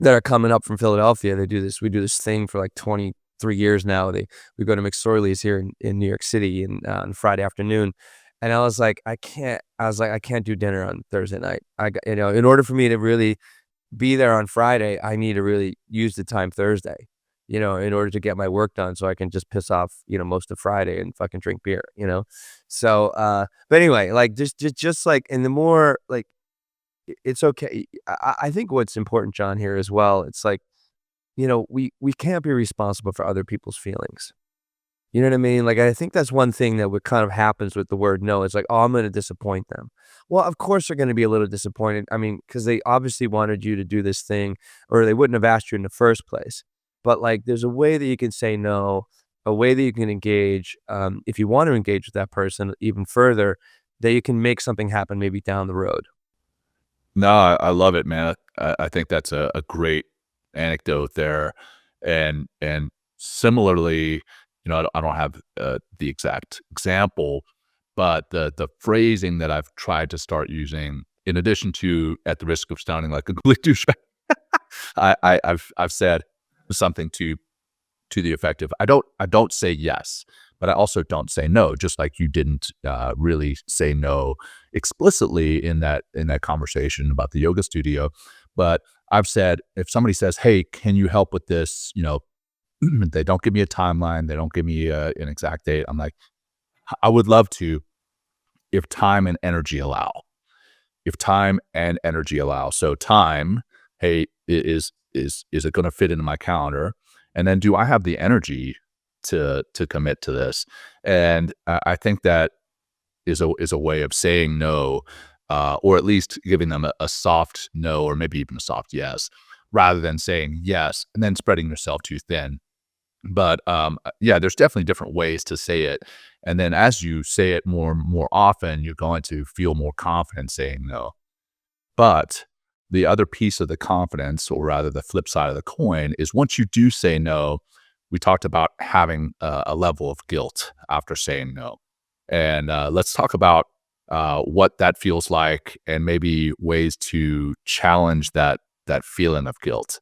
are coming up from Philadelphia. We do this thing for like 23 years now. We go to McSorley's here in New York City on Friday afternoon. And I was like, I can't do dinner on Thursday night. In order for me to really be there on Friday, I need to really use the time Thursday, in order to get my work done so I can just piss off, most of Friday and fucking drink beer. So, but anyway, like just like, and the more like, it's okay. I think what's important, John, here as well, it's like, we can't be responsible for other people's feelings. You know what I mean? Like, I think that's one thing that what kind of happens with the word no. It's like, oh, I'm going to disappoint them. Well, of course they're going to be a little disappointed. I mean, because they obviously wanted you to do this thing, or they wouldn't have asked you in the first place. But like, there's a way that you can say no, a way that you can engage, if you want to engage with that person even further, that you can make something happen maybe down the road. No, I love it, man. I think that's a great anecdote there, and similarly, I don't have the exact example, but the phrasing that I've tried to start using, in addition to at the risk of sounding like a complete douchebag, I've said something to the effect of I don't say yes, but I also don't say no. Just like you didn't really say no explicitly in that conversation about the yoga studio, but I've said if somebody says, "Hey, can you help with this?" They don't give me a timeline. They don't give me an exact date. I'm like, I would love to, if time and energy allow. If time and energy allow. So time, hey, is it going to fit into my calendar? And then do I have the energy to commit to this? And I think that is a way of saying no, or at least giving them a soft no, or maybe even a soft yes, rather than saying yes and then spreading yourself too thin. But yeah, there's definitely different ways to say it. And then as you say it more often, you're going to feel more confident saying no. But the other piece of the confidence, or rather the flip side of the coin, is once you do say no, we talked about having a level of guilt after saying no. And let's talk about what that feels like, and maybe ways to challenge that feeling of guilt.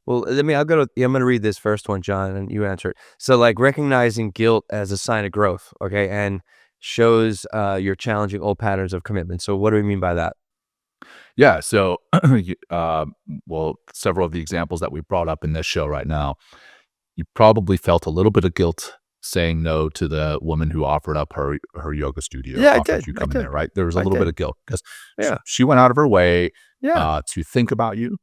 Well, I'm going to read this first one, John, and you answer it. So like recognizing guilt as a sign of growth, okay, and shows you're challenging old patterns of commitment. So what do we mean by that? Yeah. So, well, several of the examples that we brought up in this show right now, you probably felt a little bit of guilt saying no to the woman who offered up her yoga studio, Yeah, I offered did. you I come in did. there, right? There was a I little bit did. of guilt because Yeah. she went out of her way Yeah. to think about you,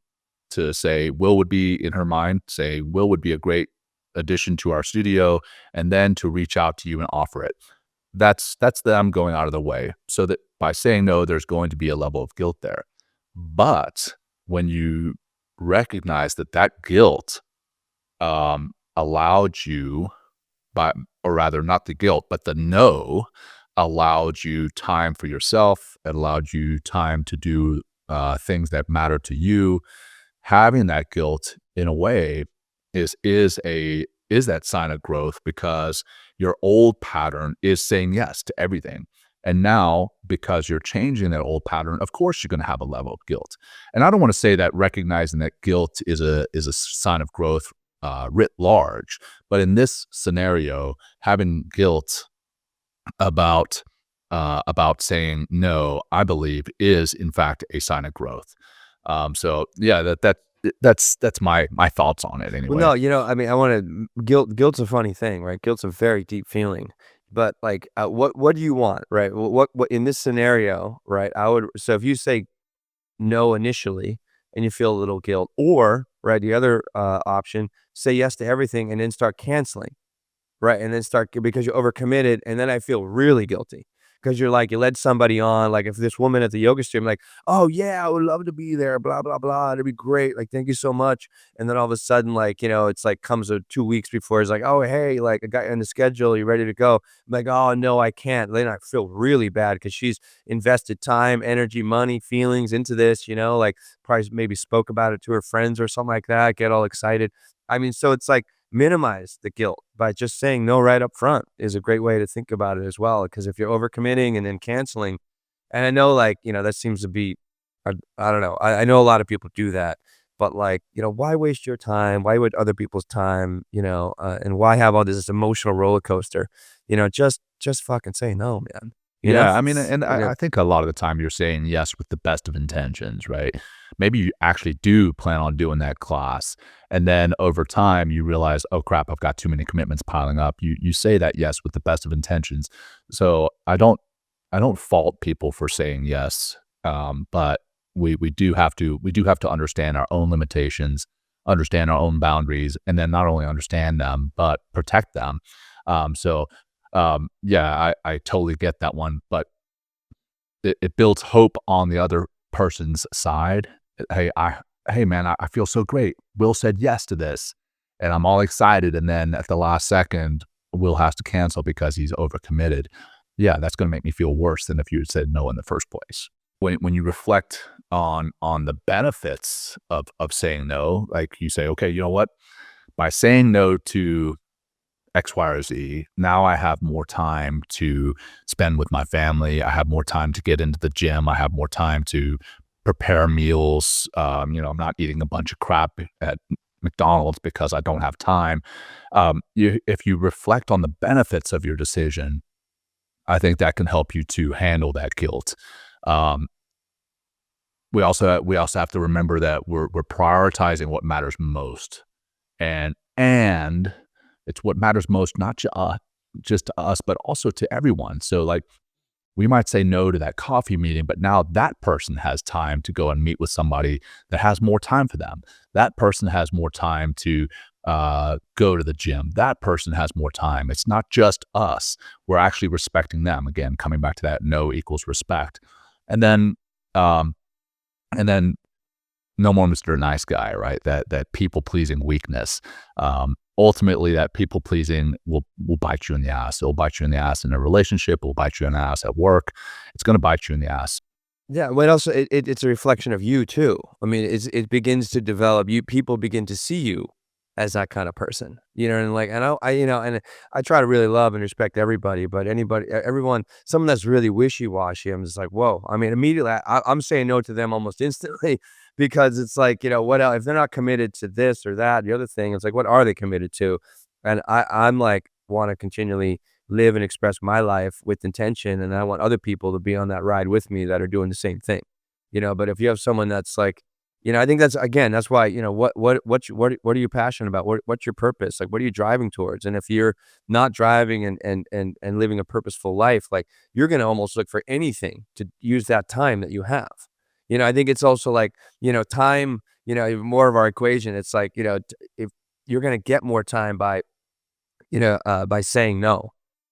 to say Will would be in her mind, say Will would be a great addition to our studio, and then to reach out to you and offer it. That's them going out of the way. So that by saying no, there's going to be a level of guilt there. But when you recognize that that guilt allowed you, by, or rather, not the guilt, but the no allowed you time for yourself. It allowed you time to do things that matter to you. Having that guilt, in a way, is that sign of growth, because your old pattern is saying yes to everything. And now, because you're changing that old pattern, of course you're going to have a level of guilt. And I don't want to say that recognizing that guilt is a sign of growth writ large, but in this scenario, having guilt about about saying no, I believe, is in fact a sign of growth. So yeah, that's my thoughts on it Well, anyway. no, I mean, I wanna guilt's a funny thing, right? Guilt's a very deep feeling, but, like, what do you want, right? What in this scenario, right, so if you say no initially and you feel a little guilt, or, right, the other, option, say yes to everything and then start canceling. Right, and then start because you're overcommitted, and then I feel really guilty because you're like, you led somebody on, like, if this woman at the yoga stream, like, "Oh, yeah, I would love to be there, blah, blah, blah, it'd be great, like, thank you so much," and then all of a sudden, like, it's like comes, 2 weeks before, it's like, "Oh, hey, like, I got you on the schedule, you ready to go?" I'm like, "Oh, no, I can't." Then I feel really bad because she's invested time, energy, money, feelings into this, like, probably maybe spoke about it to her friends or something like that, get all excited. I mean, so it's like, minimize the guilt by just saying no right up front is a great way to think about it as well. Because if you're overcommitting and then canceling, and I know, like, that seems to be, I don't know. I know a lot of people do that, but, like, why waste your time? Why waste other people's time? And why have all this emotional roller coaster? Just fucking say no, man. You know? Yeah, I mean, and Yeah. I think a lot of the time you're saying yes with the best of intentions, right? Maybe you actually do plan on doing that class, and then over time you realize, oh crap, I've got too many commitments piling up. You say that yes with the best of intentions. So I don't fault people for saying yes, but we do have to understand our own limitations, understand our own boundaries, and then not only understand them but protect them. So yeah, I totally get that one, but it builds hope on the other person's side. Hey man, I feel so great. Will said yes to this, and I'm all excited. And then at the last second, Will has to cancel because he's overcommitted. Yeah, that's going to make me feel worse than if you had said no in the first place. When you reflect on the benefits of saying no, like you say, okay, you know what? By saying no to X, Y, or Z. Now I have more time to spend with my family. I have more time to get into the gym. I have more time to prepare meals. I'm not eating a bunch of crap at McDonald's because I don't have time. If you reflect on the benefits of your decision, I think that can help you to handle that guilt. Um, we also have to remember that we're prioritizing what matters most, and it's what matters most, not just to us, but also to everyone. So, like, we might say no to that coffee meeting, but now that person has time to go and meet with somebody that has more time for them. That person has more time to go to the gym. That person has more time. It's not just us. We're actually respecting them. Again, coming back to that no equals respect. And then, um, and then no more Mr. Nice Guy, right? That people pleasing weakness. Ultimately, that people pleasing will bite you in the ass. It'll bite you in the ass in a relationship. It will bite you in the ass at work. It's going to bite you in the ass. Yeah, well, also it's a reflection of you too. I mean, it begins to develop you people begin to see you as that kind of person. And like, and and I try to really love and respect everybody, but everyone, someone that's really wishy-washy, I'm just like, whoa. I mean, immediately I'm saying no to them almost instantly because it's like, what else if they're not committed to this or that, the other thing, it's like, what are they committed to? And I'm like, want to continually live and express my life with intention, and I want other people to be on that ride with me that are doing the same thing. but if you have someone that's like, I think that's why, what are you passionate about? What's your purpose? Like, what are you driving towards? And if you're not driving and living a purposeful life, like, you're going to almost look for anything to use that time that you have. I think it's also like, time, more of our equation. It's like, if you're going to get more time by saying no,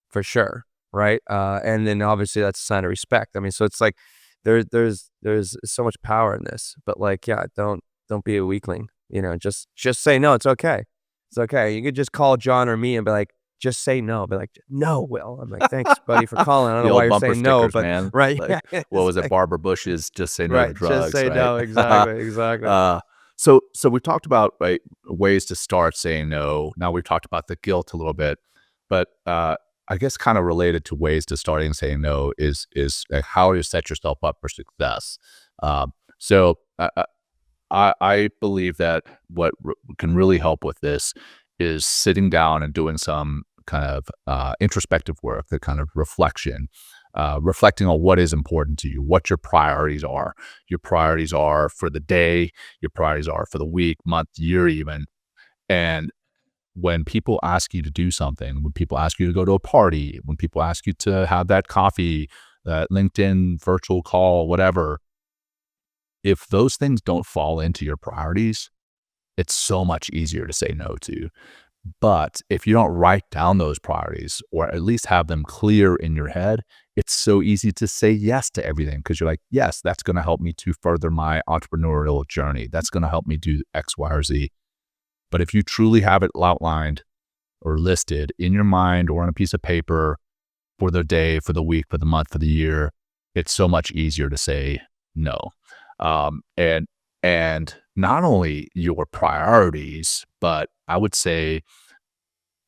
for sure. Right. And then obviously that's a sign of respect. I mean, so it's like, there's so much power in this, but like, yeah, don't be a weakling, just say no. It's okay. It's okay. You could just call John or me and be like, just say no. Be like, no, Will. I'm like, thanks, buddy, for calling. I don't The know why old you're bumper saying no, stickers, but man. right. Like, Yeah, what it's was it? like, Barbara Bush's "Just Say No to right. Just Drugs," say right? no. Exactly. Exactly. So we talked about, right, ways to start saying no. Now we've talked about the guilt a little bit, but I guess kind of related to ways to starting saying no is like how you set yourself up for success. So I believe that what can really help with this is sitting down and doing some kind of introspective work, the kind of reflection, reflecting on what is important to you, what your priorities are. Your priorities are for the day, your priorities are for the week, month, year, even. And when people ask you to do something, when people ask you to go to a party, when people ask you to have that coffee, that LinkedIn virtual call, whatever, if those things don't fall into your priorities, it's so much easier to say no to. But if you don't write down those priorities or at least have them clear in your head, it's so easy to say yes to everything because you're like, yes, that's going to help me to further my entrepreneurial journey. That's going to help me do X, Y, or Z. But if you truly have it outlined or listed in your mind or on a piece of paper for the day, for the week, for the month, for the year, it's so much easier to say no. And not only your priorities, but I would say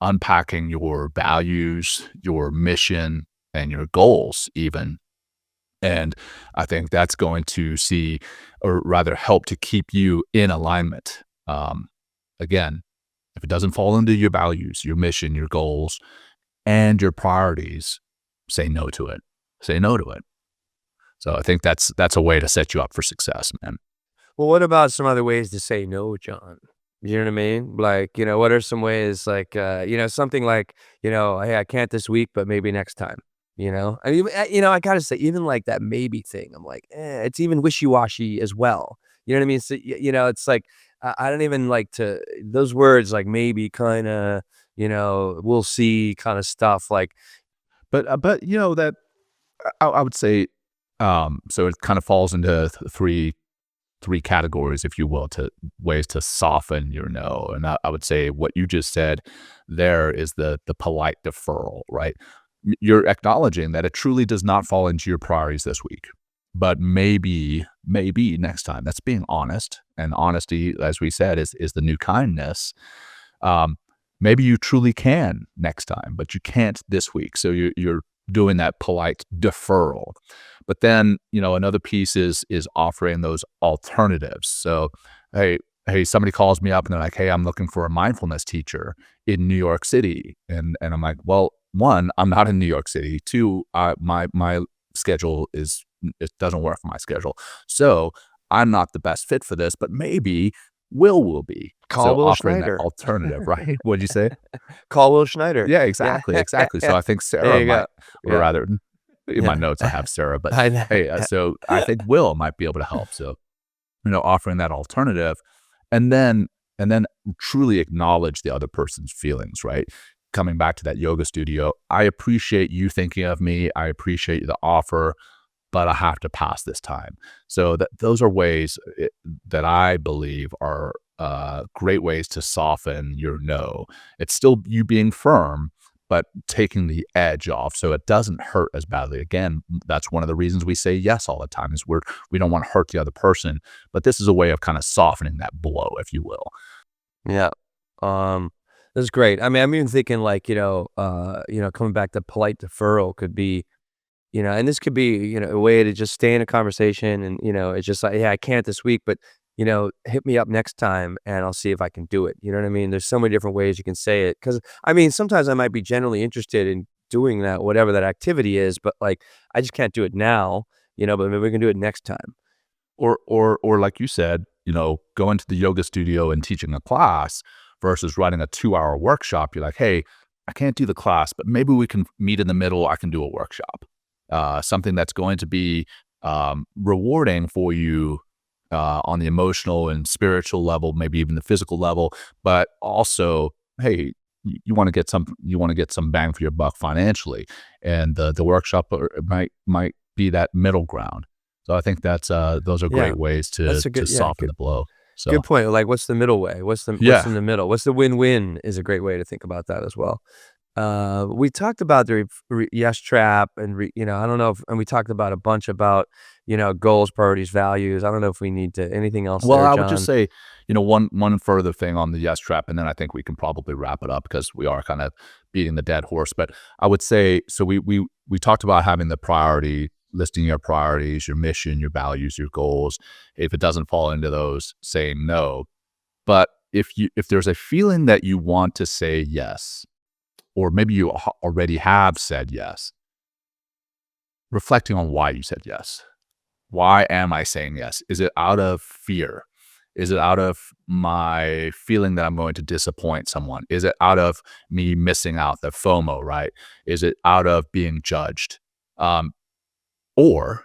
unpacking your values, your mission, and your goals even. And I think that's going to see, or rather help to keep you in alignment. Again, if it doesn't fall into your values, your mission, your goals, and your priorities, say no to it. Say no to it. So I think that's a way to set you up for success, man. Well, what about some other ways to say no, John? You know what I mean? Like, what are some ways like, something like, hey, I can't this week, but maybe next time, I mean, I gotta say, even like that maybe thing, I'm like, it's even wishy-washy as well. You know what I mean? So, it's like, I don't even like to, those words like maybe kind of, we'll see kind of stuff like, But that I would say, so it kind of falls into three categories, if you will, to ways to soften your no. And I would say what you just said there is the polite deferral, right? You're acknowledging that it truly does not fall into your priorities this week, but maybe next time. That's being honest, and honesty, as we said, is the new kindness. Maybe you truly can next time, but you can't this week. So you're doing that polite deferral. But then, another piece is offering those alternatives. So, hey, somebody calls me up and they're like, hey, I'm looking for a mindfulness teacher in New York City. And I'm like, well, one, I'm not in New York City. Two, my schedule it doesn't work for my schedule. So I'm not the best fit for this, but maybe Will be. call So Will offering that Schneider. alternative, right? What'd you say? Call Will Schneider. Yeah, Yeah. exactly. So I think There Sarah you go. might, or Yeah. rather, in my Yeah. notes I have Sarah, but I know. hey, so I think Will might be able to help. So, offering that alternative, and then truly acknowledge the other person's feelings, right? Coming back to that yoga studio, I appreciate you thinking of me. I appreciate the offer, but I have to pass this time. So those are ways that I believe are great ways to soften your no. It's still you being firm, but taking the edge off so it doesn't hurt as badly. Again, that's one of the reasons we say yes all the time is we don't want to hurt the other person, but this is a way of kind of softening that blow, if you will. Yeah. That's great. I mean, I'm even thinking like, coming back to polite deferral could be, and this could be, a way to just stay in a conversation and, it's just like, yeah, I can't this week, but, hit me up next time and I'll see if I can do it. You know what I mean? There's so many different ways you can say it. Cause I mean, sometimes I might be generally interested in doing that, whatever that activity is, but like, I just can't do it now, but maybe we can do it next time. Or like you said, going to the yoga studio and teaching a class versus running a 2-hour workshop. You're like, hey, I can't do the class, but maybe we can meet in the middle. I can do a workshop, something that's going to be rewarding for you on the emotional and spiritual level, maybe even the physical level, but also, hey, you want to get some bang for your buck financially, and the workshop might be that middle ground. So I think those are Yeah, great ways to that's a good, soften the blow. good So point. Like, what's the middle way? What's yeah, in the middle? What's the win-win is a great way to think about that as well. We talked about the yes trap, and I don't know if, and we talked about a bunch about goals, priorities, values. I don't know if we need to anything else well, there, I would just John. say, one further thing on the yes trap, and then I think we can probably wrap it up because we are kind of beating the dead horse. But I would say, so we talked about having the priority, listing your priorities, your mission, your values, your goals. If it doesn't fall into those, saying no. But if there's a feeling that you want to say yes, or maybe you already have said yes, reflecting on why you said yes. Why am I saying yes? Is it out of fear? Is it out of my feeling that I'm going to disappoint someone? Is it out of me missing out, the FOMO, right? Is it out of being judged? Or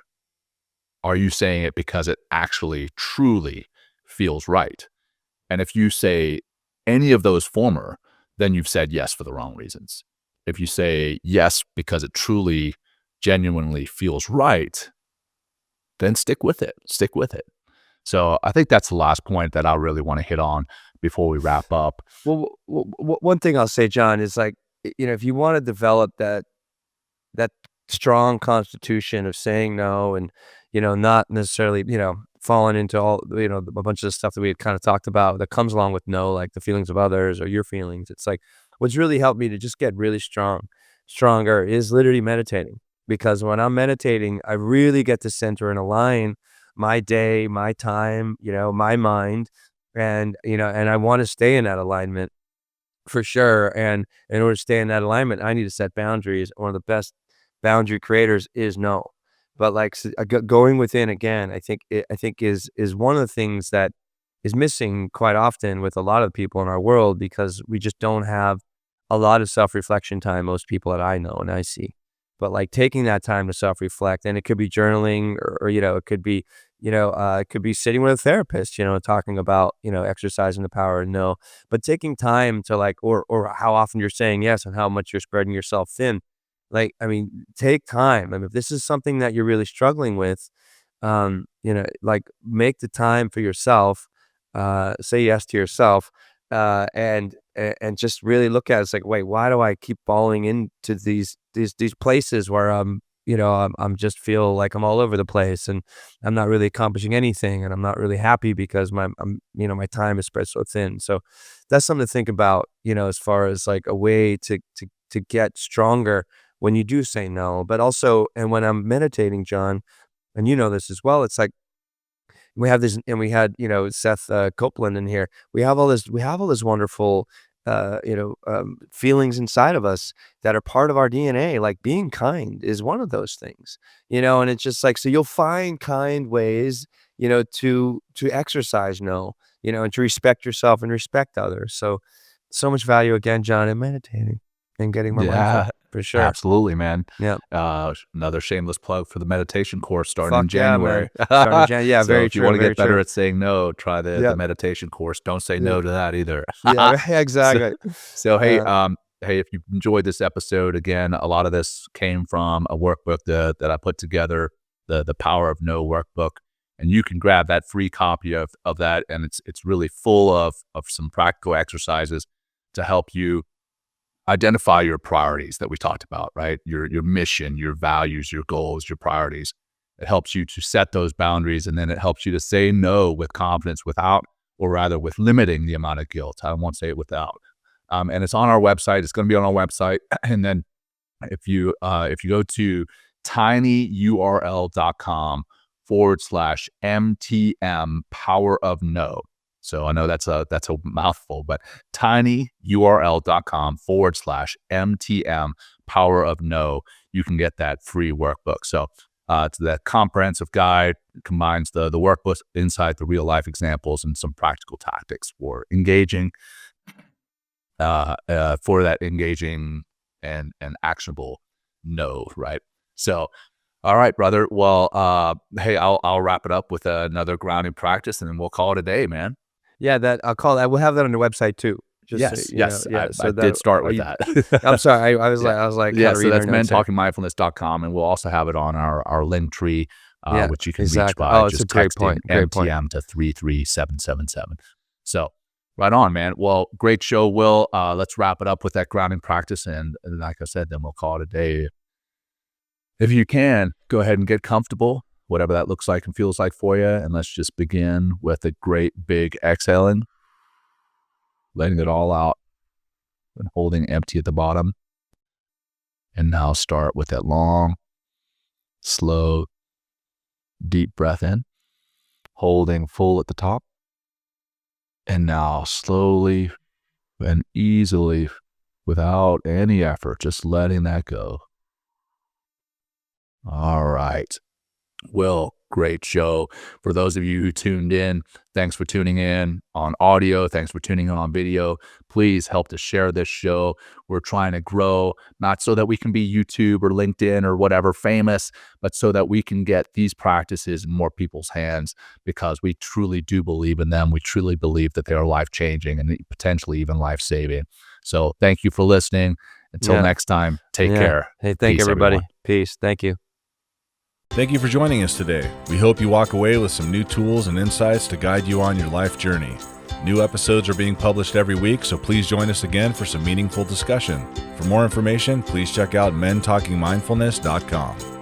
are you saying it because it actually truly feels right? And if you say any of those former, then you've said yes for the wrong reasons. If you say yes because it truly, genuinely feels right, then stick with it. Stick with it. So I think that's the last point that I really want to hit on before we wrap up. Well, one thing I'll say, John, is like, if you want to develop that strong constitution of saying no, and not necessarily falling into all a bunch of the stuff that we had kind of talked about that comes along with no, like the feelings of others or your feelings. It's like what's really helped me to just get really stronger is literally meditating, because when I'm meditating, I really get to center and align my day, my time, my mind, and I want to stay in that alignment for sure. And in order to stay in that alignment, I need to set boundaries. One of the best boundary creators is no. But like going within again, I think is one of the things that is missing quite often with a lot of people in our world, because we just don't have a lot of self-reflection time, most people that I know and I see. But like taking that time to self-reflect, and it could be journaling, or it could be it could be sitting with a therapist, talking about exercising the power of no. But taking time to like, or how often you're saying yes and how much you're spreading yourself thin. Like, I mean, take time. I mean, if this is something that you're really struggling with, like make the time for yourself, say yes to yourself, and just really look at it. It's like, wait, why do I keep falling into these places where I'm just feel like I'm all over the place, and I'm not really accomplishing anything, and I'm not really happy because my time is spread so thin. So that's something to think about, as far as like a way to get stronger when you do say no. But also, and when I'm meditating, John, and this as well, it's like we have this, and we had Seth Copeland in here. We have all this wonderful feelings inside of us that are part of our DNA. Like being kind is one of those things, and it's just like, so you'll find kind ways to exercise no, and to respect yourself and respect others. So much value again, John, in meditating and getting more mindful, Yeah, for sure. absolutely, man. Yeah. Another shameless plug for the meditation course starting in Fuck yeah, January. man. Starting in Jan Yeah, So very if you true, want to very get better true. at saying no, try the Yeah, meditation course. Don't say yeah, no to that either. yeah, So, exactly. so hey, Uh, hey, if you enjoyed this episode, again, a lot of this came from a workbook that I put together, the Power of No workbook, and you can grab that free copy of that, and it's really full of some practical exercises to help you identify your priorities that we talked about, right? Your mission, your values, your goals, your priorities. It helps you to set those boundaries, and then it helps you to say no with confidence, without, or rather with limiting the amount of guilt. I won't say it without. And it's on our website. It's going to be on our website. And then if you go to tinyurl.com/MTM power of no. So I know that's a mouthful, but tinyurl.com/MTM power of no. You can get that free workbook. So It's that comprehensive guide. It combines the workbook insight, the real life examples, and some practical tactics for engaging, for that engaging and actionable no, right? So, all right, brother. Well, hey, I'll wrap it up with another grounding practice, and then we'll call it a day, man. Yeah, I'll call that. We'll have that on the website too. Yes, So I did start with that. I'm sorry. I was like, yeah. So that's mentalkingmindfulness.com, and we'll also have it on our link tree, which you can reach by just texting MTM to 33777. So right on, man. Well, great show, Will. Let's wrap it up with that grounding practice, and like I said, then we'll call it a day. If you can, go ahead and get comfortable, whatever that looks like and feels like for you, and let's just begin with a great big exhaling, letting it all out and holding empty at the bottom. And now start with that long, slow, deep breath in, holding full at the top. And now slowly and easily, without any effort, just letting that go. All right. Well, great show. For those of you who tuned in, thanks for tuning in on audio. Thanks for tuning in on video. Please help to share this show. We're trying to grow, not so that we can be YouTube or LinkedIn or whatever famous, but so that we can get these practices in more people's hands, because we truly do believe in them. We truly believe that they are life-changing and potentially even life-saving. So thank you for listening. Until next time, take care. Hey, thank everybody. Everyone. Peace. Thank you. Thank you for joining us today. We hope you walk away with some new tools and insights to guide you on your life journey. New episodes are being published every week, so please join us again for some meaningful discussion. For more information, please check out mentalkingmindfulness.com.